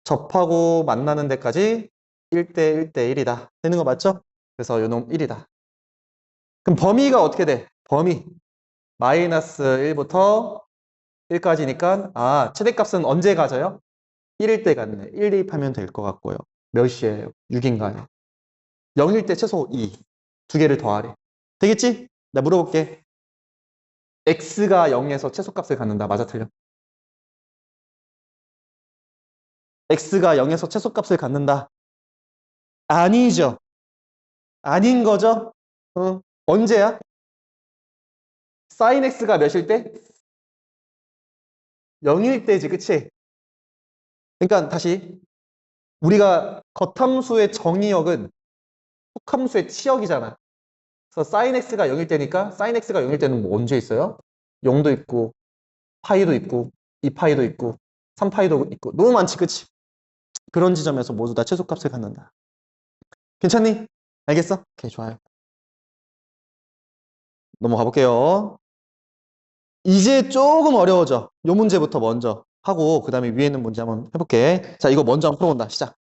A: 접하고 만나는 데까지 1대 1대 1이다. 되는 거 맞죠? 그래서 요놈 1이다. 그럼 범위가 어떻게 돼? 범위. 마이너스 1부터 1까지니까 최대값은 언제 가져요? 1일 때 갔네. 1 대입하면 될 것 같고요. 몇 시에요? 6인가요? 0일 때 최소 2. 두 개를 더하래. 되겠지? 나 물어볼게. x가 0에서 최소값을 갖는다. 맞아, 틀려? x가 0에서 최소값을 갖는다. 아니죠. 아닌 거죠? 언제야? sin x가 몇일 때? 0일 때지, 그치? 그러니까 다시 우리가 겉함수의 정의역은 속함수의 치역이잖아. 그래서 sin x가 0일 때니까 sin x가 0일 때는 뭐 언제 있어요? 0도 있고 파이도 있고 2파이도 있고 3파이도 있고 너무 많지, 그치? 그런 지점에서 모두 다 최소값을 갖는다. 괜찮니? 알겠어? 오케이, 좋아요. 넘어가 볼게요. 이제 조금 어려워져. 요 문제부터 먼저 하고 그 다음에 위에 있는 문제 한번 해볼게. 자, 이거 먼저 한번 풀어본다. 시작.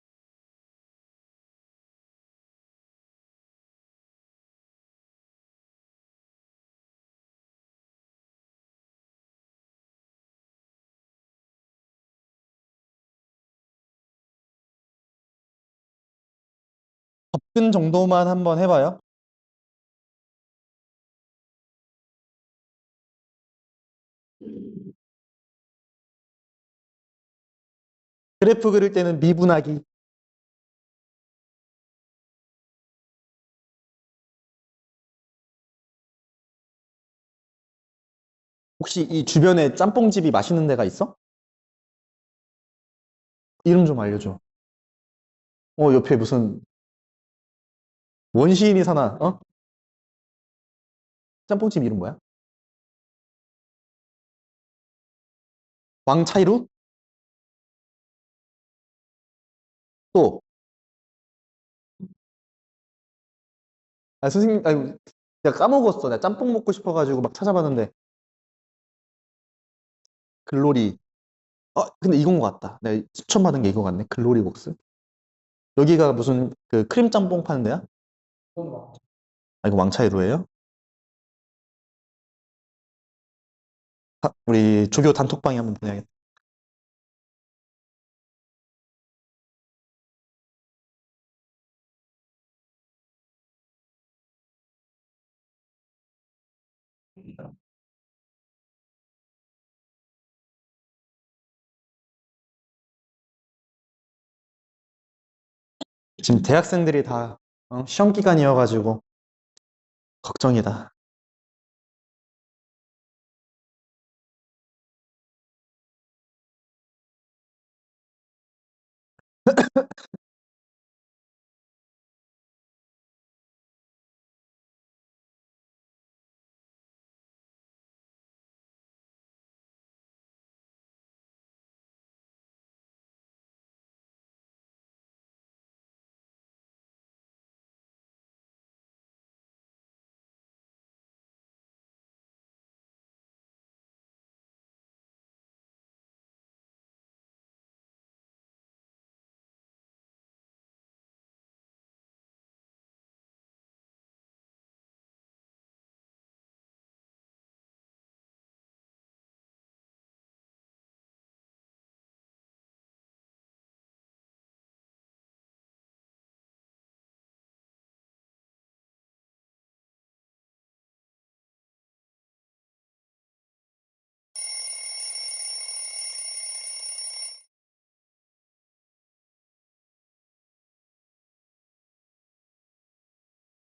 A: 접근 정도만 한번 해봐요. 그래프 그릴 때는 미분하기. 혹시 이 주변에 짬뽕집이 맛있는 데가 있어? 이름 좀 알려줘. 옆에 무슨 원시인이 사나? 짬뽕집 이름 뭐야? 왕차이루? 또, 선생님, 내가 까먹었어. 내가 짬뽕 먹고 싶어가지고 막 찾아봤는데, 글로리. 근데 이건 것 같다. 내가 추천받은 게 이거 같네. 글로리 복스. 여기가 무슨 그 크림 짬뽕 파는 데야?
C: 그건 막
A: 이거 왕차이루예요? 우리 조교 단톡방에 한번 보내야겠다. 지금 대학생들이 다 시험 기간이어가지고 걱정이다.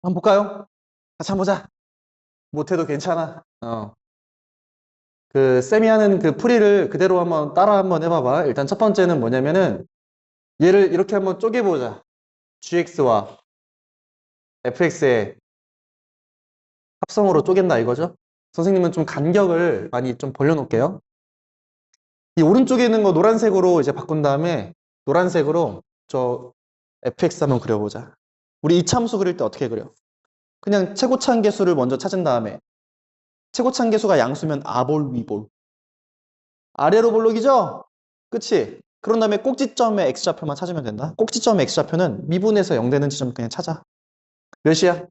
A: 한번 볼까요? 같이 한번 보자. 못해도 괜찮아. 그 쌤이 하는 그 풀이를 그대로 한번 따라 한번 해봐봐. 일단 첫 번째는 뭐냐면은 얘를 이렇게 한번 쪼개보자. gx와 fx의 합성으로 쪼갠다 이거죠? 선생님은 좀 간격을 많이 좀 벌려놓을게요. 이 오른쪽에 있는 거 노란색으로 이제 바꾼 다음에 노란색으로 저 fx 한번 그려보자. 우리 이차함수 그릴 때 어떻게 그려? 그냥 최고차항계수를 먼저 찾은 다음에 최고차항계수가 양수면 아볼 위볼 아래로 볼록이죠? 그치? 그런 다음에 꼭지점의 x좌표만 찾으면 된다. 꼭지점의 x좌표는 미분에서 0 되는 지점 그냥 찾아. 몇이야?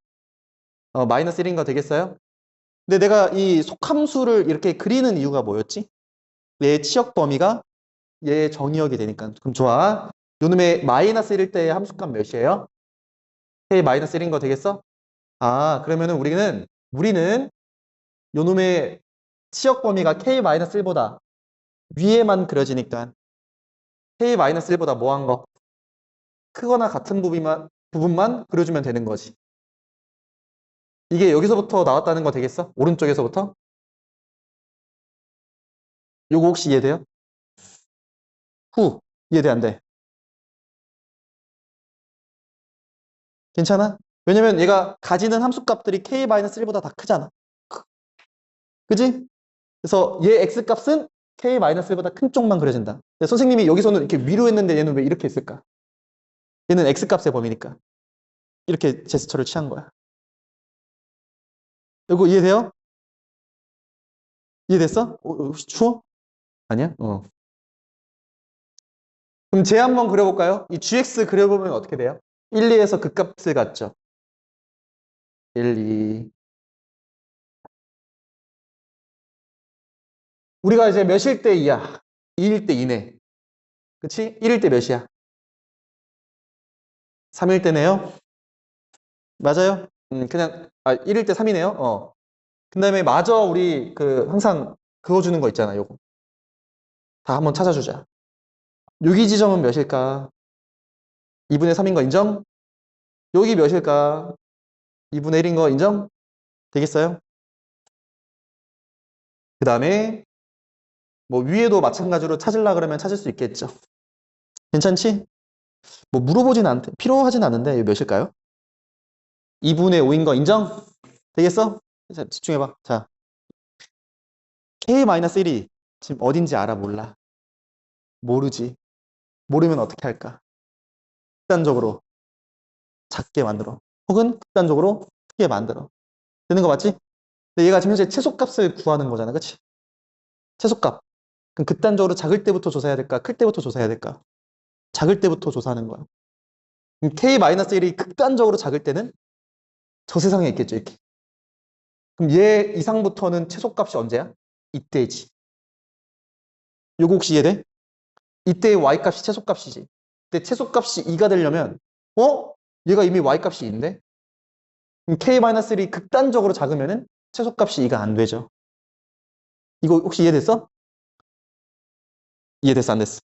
A: 마이너스 1인 거 되겠어요? 근데 내가 이 속함수를 이렇게 그리는 이유가 뭐였지? 얘 치역 범위가 얘 정의역이 되니까. 그럼 좋아. 요놈의 마이너스 1일 때의 함수값 몇이에요? k 마이너스 1인 거 되겠어? 아, 그러면은 우리는 요놈의 치역 범위가 k 마이너스 1보다 위에만 그려지니까 k 마이너스 1보다 뭐 한 거? 크거나 같은 부분만 그려주면 되는 거지. 이게 여기서부터 나왔다는 거 되겠어? 오른쪽에서부터? 요거 혹시 이해돼요? 이해돼 안 돼? 괜찮아? 왜냐면 얘가 가지는 함수값들이 k-1보다 다 크잖아. 그지? 그래서 얘 x값은 k-1보다 큰 쪽만 그려진다. 근데 선생님이 여기서는 이렇게 위로 했는데 얘는 왜 이렇게 했을까? 얘는 x값의 범위니까. 이렇게 제스처를 취한 거야. 이거 이해돼요? 이해됐어? 혹시 추워? 아니야? 그럼 쟤 한번 그려볼까요? 이 gx 그려보면 어떻게 돼요? 1, 2에서 그 값을 갖죠. 1, 2. 우리가 이제 몇일 때 2야? 2일 때 2네. 그치? 1일 때 몇이야? 3일 때네요? 맞아요? 그냥, 1일 때 3이네요? 그 다음에 마저 우리 항상 그어주는 거 있잖아, 요거. 다 한번 찾아주자. 여기 지점은 몇일까? 2분의 3인 거 인정? 여기 몇일까? 2분의 1인 거 인정? 되겠어요? 그 다음에 뭐 위에도 마찬가지로 찾으려 그러면 찾을 수 있겠죠. 괜찮지? 뭐 필요하진 않은데 이거 몇일까요? 2분의 5인 거 인정? 되겠어? 자, 집중해봐. 자, k-1이 지금 어딘지 알아? 몰라? 모르지. 모르면 어떻게 할까? 극단적으로 작게 만들어. 혹은 극단적으로 크게 만들어. 되는 거 맞지? 근데 얘가 지금 현재 최소값을 구하는 거잖아. 그치? 최소값. 그럼 극단적으로 작을 때부터 조사해야 될까? 클 때부터 조사해야 될까? 작을 때부터 조사하는 거야. 그럼 k-1이 극단적으로 작을 때는 저 세상에 있겠죠. 이렇게. 그럼 얘 이상부터는 최소값이 언제야? 이때지. 요거 혹시 이해돼? 이때의 y값이 최소값이지. 근데 최소값이 2가 되려면 얘가 이미 y값이 2인데? 그럼 k-1이 극단적으로 작으면은 최소값이 2가 안 되죠. 이거 혹시 이해됐어? 이해됐어? 안 됐어?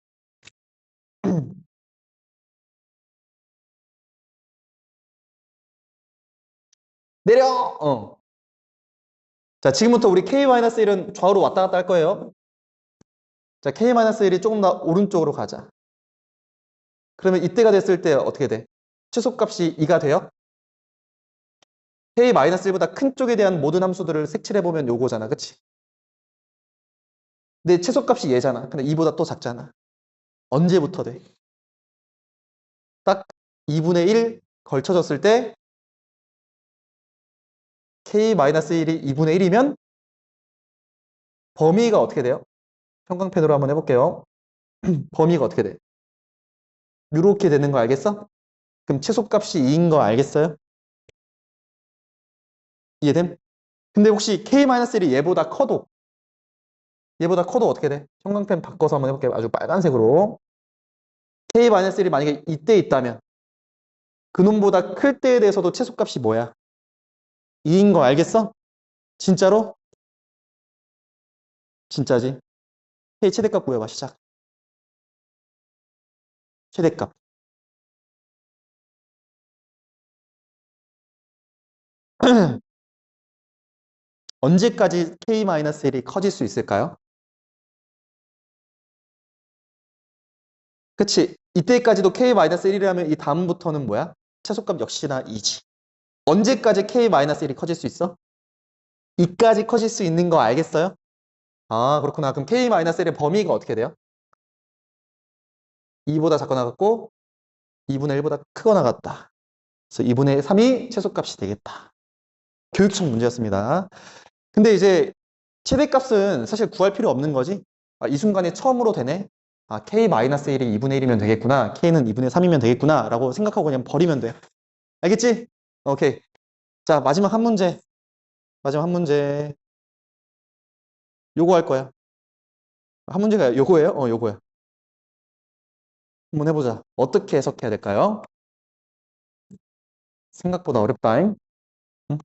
A: 내려! 자, 지금부터 우리 k-1은 좌우로 왔다 갔다 할 거예요. 자, k-1이 조금 더 오른쪽으로 가자. 그러면 이때가 됐을 때 어떻게 돼? 최소값이 2가 돼요? k-1보다 큰 쪽에 대한 모든 함수들을 색칠해보면 요거잖아. 그치? 근데 최소값이 얘잖아. 근데 2보다 또 작잖아. 언제부터 돼? 딱 2분의 1 걸쳐졌을 때 k-1이 2분의 1이면 범위가 어떻게 돼요? 형광펜으로 한번 해볼게요. 범위가 어떻게 돼? 이렇게 되는 거 알겠어? 그럼 최소값이 2인 거 알겠어요? 이해됨? 근데 혹시 k-1이 얘보다 커도 어떻게 돼? 형광펜 바꿔서 한번 해볼게요. 아주 빨간색으로. k-1이 만약에 이때 있다면 그놈보다 클 때에 대해서도 최소값이 뭐야? 2인 거 알겠어? 진짜로? 진짜지? k 최대값 구해봐. 시작. 최대값. 언제까지 k-1이 커질 수 있을까요? 그치? 이때까지도 k-1이라면 이 다음부터는 뭐야? 최소값 역시나 2지. 언제까지 k-1이 커질 수 있어? 2까지 커질 수 있는 거 알겠어요? 아, 그렇구나. 그럼 k-1의 범위가 어떻게 돼요? 2보다 작거나 같고 2분의 1보다 크거나 같다. 그래서 2분의 3이 최소값이 되겠다. 교육청 문제였습니다. 근데 이제 최대값은 사실 구할 필요 없는 거지. 아, 이 순간에 처음으로 되네. 아, k-1이 2분의 1이면 되겠구나. k는 2분의 3이면 되겠구나. 라고 생각하고 그냥 버리면 돼. 알겠지? 오케이. 자, 마지막 한 문제. 마지막 한 문제. 요거 할 거야. 한 문제가 요거예요? 요거야. 한번 해보자. 어떻게 해석해야 될까요? 생각보다 어렵다잉. 응?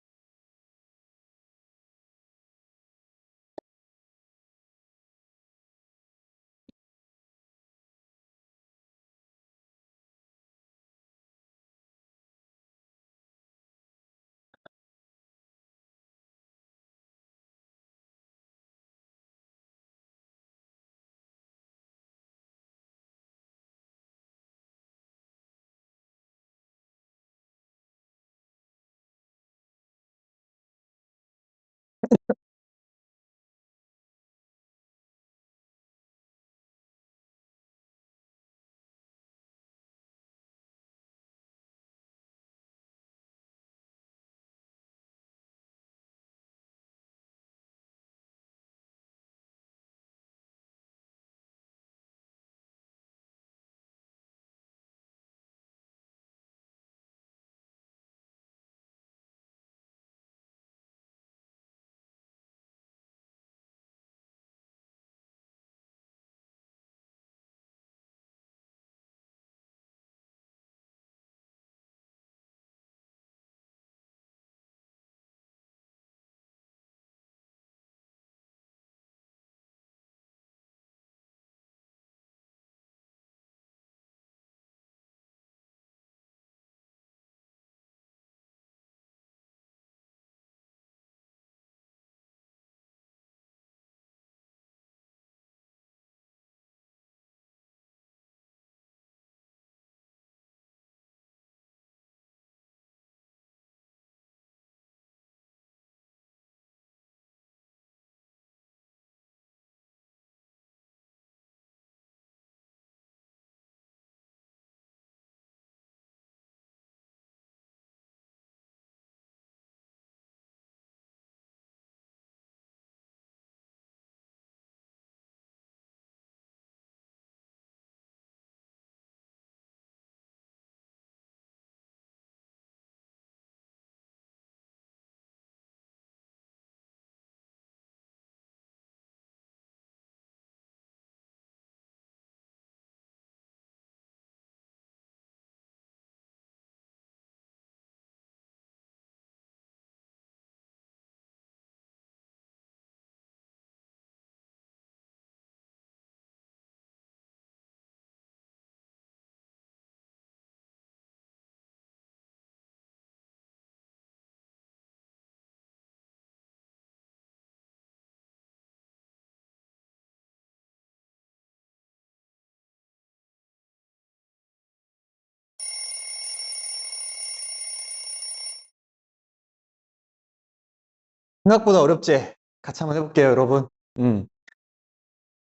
A: 생각보다 어렵지? 같이 한번 해볼게요, 여러분.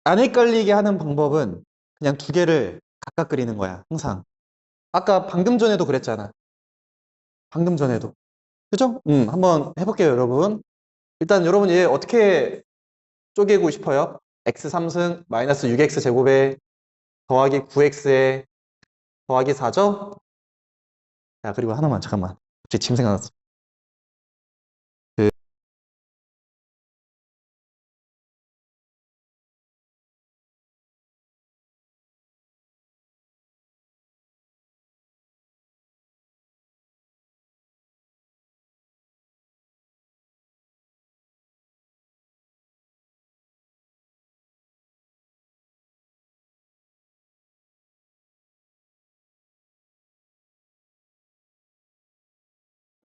A: 안 헷갈리게 하는 방법은 그냥 두 개를 각각 그리는 거야, 항상. 아까 방금 전에도 그랬잖아. 방금 전에도. 그죠? 한번 해볼게요, 여러분. 일단 여러분 얘 어떻게 쪼개고 싶어요? x 3승 마이너스 6x 제곱에 더하기 9x에 더하기 4죠? 야, 그리고 하나만, 잠깐만. 갑자기 지금 생각났어.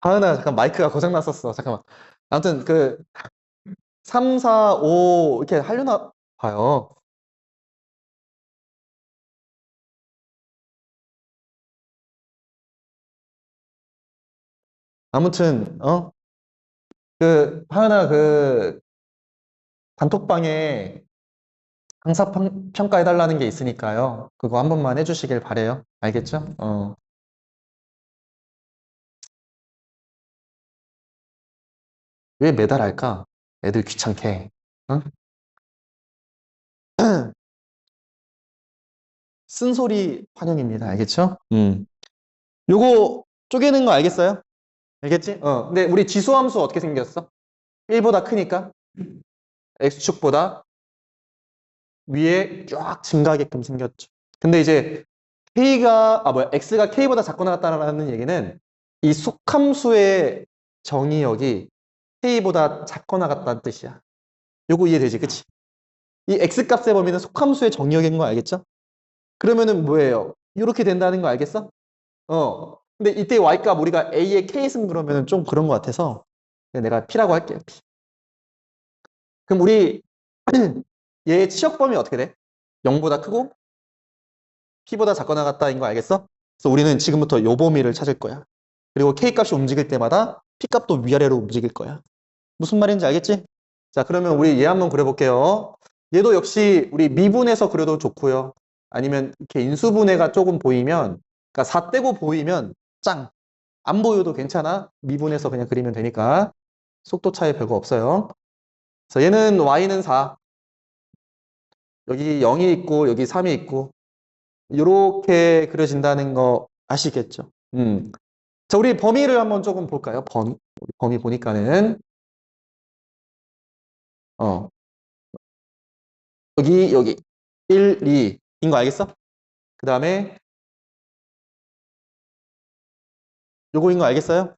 A: 하은아, 잠깐 마이크가 고장났었어. 잠깐만. 아무튼 3, 4, 5 이렇게 하려나 봐요. 아무튼 하은아 단톡방에 강사 평가해달라는 게 있으니까요. 그거 한 번만 해주시길 바래요. 알겠죠? 왜 매달 할까? 애들 귀찮게. 응? 쓴소리 환영입니다. 알겠죠? 요거 쪼개는 거 알겠어요? 알겠지? 근데 우리 지수함수 어떻게 생겼어? 1보다 크니까 x축보다 위에 쫙 증가하게끔 생겼죠. 근데 이제 x가 k보다 작거나 같다라는 얘기는 이 속함수의 정의역이 k보다 작거나 같다는 뜻이야. 요거 이해되지? 그치? 이 x값의 범위는 속함수의 정의역인 거 알겠죠? 그러면은 뭐예요? 이렇게 된다는 거 알겠어? 근데 이때 y값 우리가 a의 k승 그러면은 좀 그런 것 같아서 내가 p라고 할게요. p. 그럼 우리 얘의 치역 범위 어떻게 돼? 0보다 크고 p보다 작거나 같다인 거 알겠어? 그래서 우리는 지금부터 요 범위를 찾을 거야. 그리고 k값이 움직일 때마다 p값도 위아래로 움직일 거야. 무슨 말인지 알겠지? 자, 그러면 우리 얘 한번 그려볼게요. 얘도 역시 우리 미분해서 그려도 좋고요. 아니면 이렇게 인수분해가 조금 보이면, 그러니까 4 떼고 보이면 짱! 안 보여도 괜찮아. 미분해서 그냥 그리면 되니까. 속도 차이 별거 없어요. 그래서 얘는 y는 4. 여기 0이 있고 여기 3이 있고 이렇게 그려진다는 거 아시겠죠? 자, 우리 범위를 한번 조금 볼까요? 범위 보니까는 여기 1, 2인 거 알겠어? 그 다음에 요거인 거 알겠어요?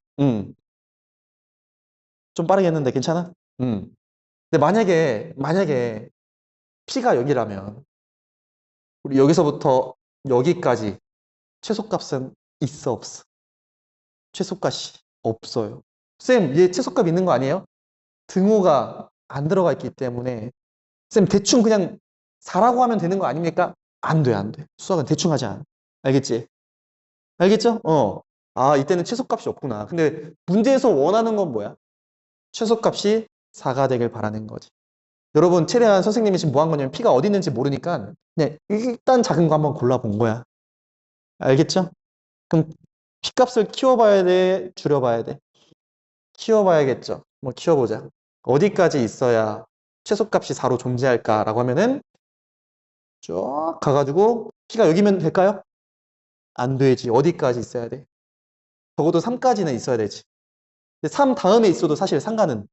A: 좀 빠르게 했는데 괜찮아? 근데 만약에 p가 여기라면 우리 여기서부터 여기까지 최소값은 있어 없어? 최소값이 없어요. 쌤, 얘 최소값 있는 거 아니에요? 등호가 안 들어가 있기 때문에 쌤 대충 그냥 4라고 하면 되는 거 아닙니까? 안 돼, 안 돼. 수학은 대충 하지 않아. 알겠지? 알겠죠? 아, 이때는 최소값이 없구나. 근데 문제에서 원하는 건 뭐야? 최소값이 4가 되길 바라는 거지. 여러분, 최대한 선생님이 지금 뭐 한 거냐면 p가 어디 있는지 모르니까 그냥 일단 작은 거 한번 골라본 거야. 알겠죠? 그럼 p값을 키워봐야 돼? 줄여봐야 돼? 키워봐야겠죠. 뭐 키워보자. 어디까지 있어야 최소값이 4로 존재할까라고 하면은 쭉 가가지고 p가 여기면 될까요? 안 되지. 어디까지 있어야 돼? 적어도 3까지는 있어야 되지. 근데 3 다음에 있어도 사실 상관은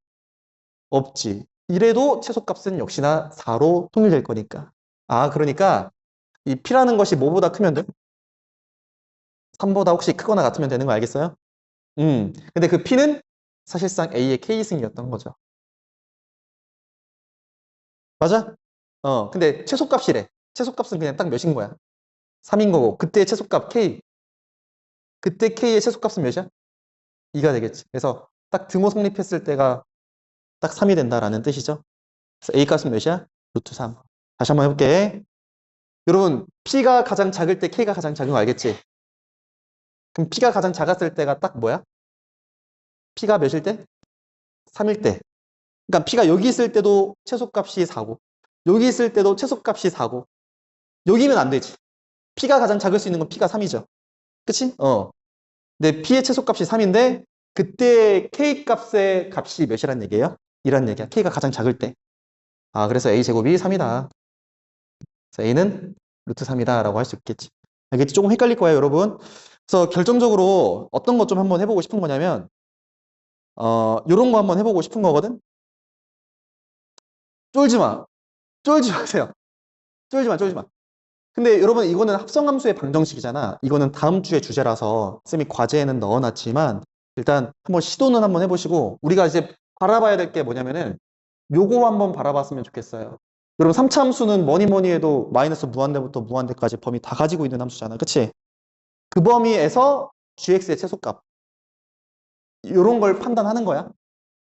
A: 없지. 이래도 최소값은 역시나 4로 통일될 거니까. 아, 그러니까 이 p라는 것이 뭐보다 크면 돼? 3보다 혹시 크거나 같으면 되는 거 알겠어요? 근데 그 p는 사실상 a의 k승이었던 거죠. 맞아? 근데 최소값이래. 최소값은 그냥 딱 몇인 거야? 3인 거고. 그때 최소값 k. 그때 k의 최소값은 몇이야? 2가 되겠지. 그래서 딱 등호 성립했을 때가 딱 3이 된다라는 뜻이죠. 그래서 a 값은 몇이야? 루트 3. 다시 한번 해볼게. 여러분, p가 가장 작을 때 k가 가장 작은 거 알겠지? 그럼 p가 가장 작았을 때가 딱 뭐야? p가 몇일 때? 3일 때. 그러니까 p가 여기 있을 때도 최소값이 4고 여기 있을 때도 최소값이 4고 여기면 안 되지. p가 가장 작을 수 있는 건 p가 3이죠. 그치? 근데 p의 최소값이 3인데 그때 k 값의 값이 몇이란 얘기예요? 이란 얘기야. k가 가장 작을 때. 아, 그래서 a 제곱이 3이다. 그래서 a는 루트 3이다 라고 할 수 있겠지. 알겠지? 조금 헷갈릴 거예요, 여러분. 그래서 결정적으로 어떤 것 좀 한번 해보고 싶은 거냐면 요런 거 한번 해보고 싶은 거거든? 쫄지 마. 쫄지 마세요. 쫄지 마. 근데 여러분, 이거는 합성함수의 방정식이잖아. 이거는 다음 주의 주제라서 쌤이 과제에는 넣어놨지만 일단 한번 시도는 한번 해보시고 우리가 이제 바라봐야 될 게 뭐냐면은 요거 한번 바라봤으면 좋겠어요. 여러분, 3차 함수는 뭐니 해도 마이너스 무한대부터 무한대까지 범위 다 가지고 있는 함수잖아. 그치? 그 범위에서 gx의 최소값. 이런 걸 판단하는 거야.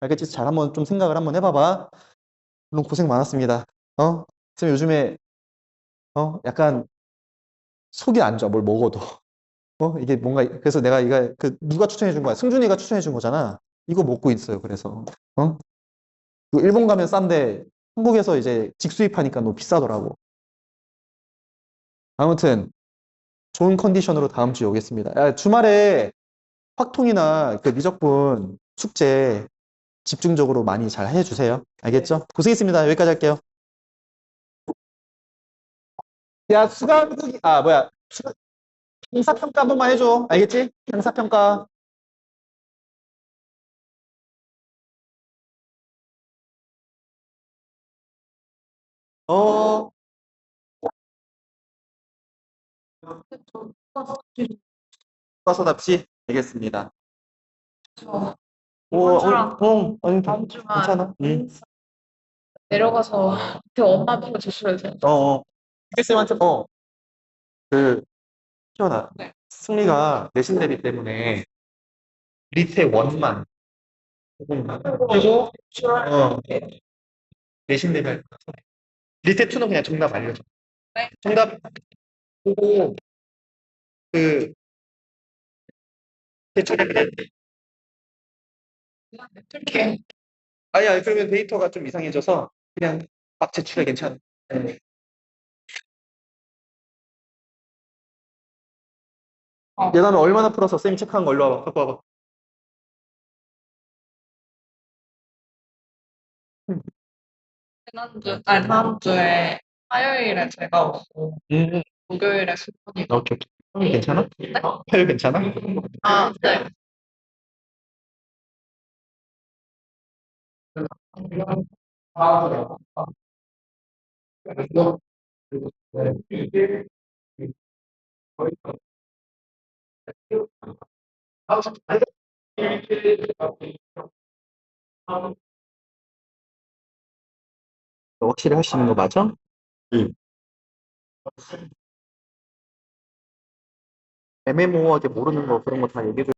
A: 알겠지? 잘 한번 좀 생각을 한번 해봐봐. 물론 고생 많았습니다. 쌤 요즘에 약간 속이 안 좋아. 뭘 먹어도. 이게 뭔가 그래서 내가 이거 누가 추천해 준 거야? 승준이가 추천해 준 거잖아. 이거 먹고 있어요. 그래서 이거 일본 가면 싼데 한국에서 이제 직수입하니까 너무 비싸더라고. 아무튼 좋은 컨디션으로 다음 주에 오겠습니다. 야, 주말에 확통이나 그 미적분 숙제 집중적으로 많이 잘 해주세요. 알겠죠? 고생했습니다. 여기까지 할게요. 야, 뭐야. 행사평가 한 번만 해줘. 알겠지? 행사평가. 어, 과서답시. 알겠습니다.
B: 저
A: 오,
B: 주랑
A: 아니,
B: 다음 주만
A: 괜찮아.
B: 내려가서 그 엄마 보고 주셔야 돼요.
A: 쌤한테, 시원아.
B: 네.
A: 승리가 내신 대비 때문에 밑에 원만 그리고 내신 대비 밑에 투는 그냥 정답 알려줘.
B: 네.
A: 정답 보고 그 대출에 그냥
B: 이렇게
A: 아니야 그러면 데이터가 좀 이상해져서 그냥 막 제출해 괜찮아. 네. 얘다음에 얼마나 풀어서 쌤이 체크한 거 일로 와봐. 갖고 와봐.
B: 다음 주에 화요일에 제가 오고 목요일에 수분이
A: 오케이. 화요일 괜찮아? 화요일 괜찮아?
B: 네.
A: 확실히 할 수 있는 거 맞아? 응. 애매모호하게 모르는 거 그런 거 다 얘기해 줘.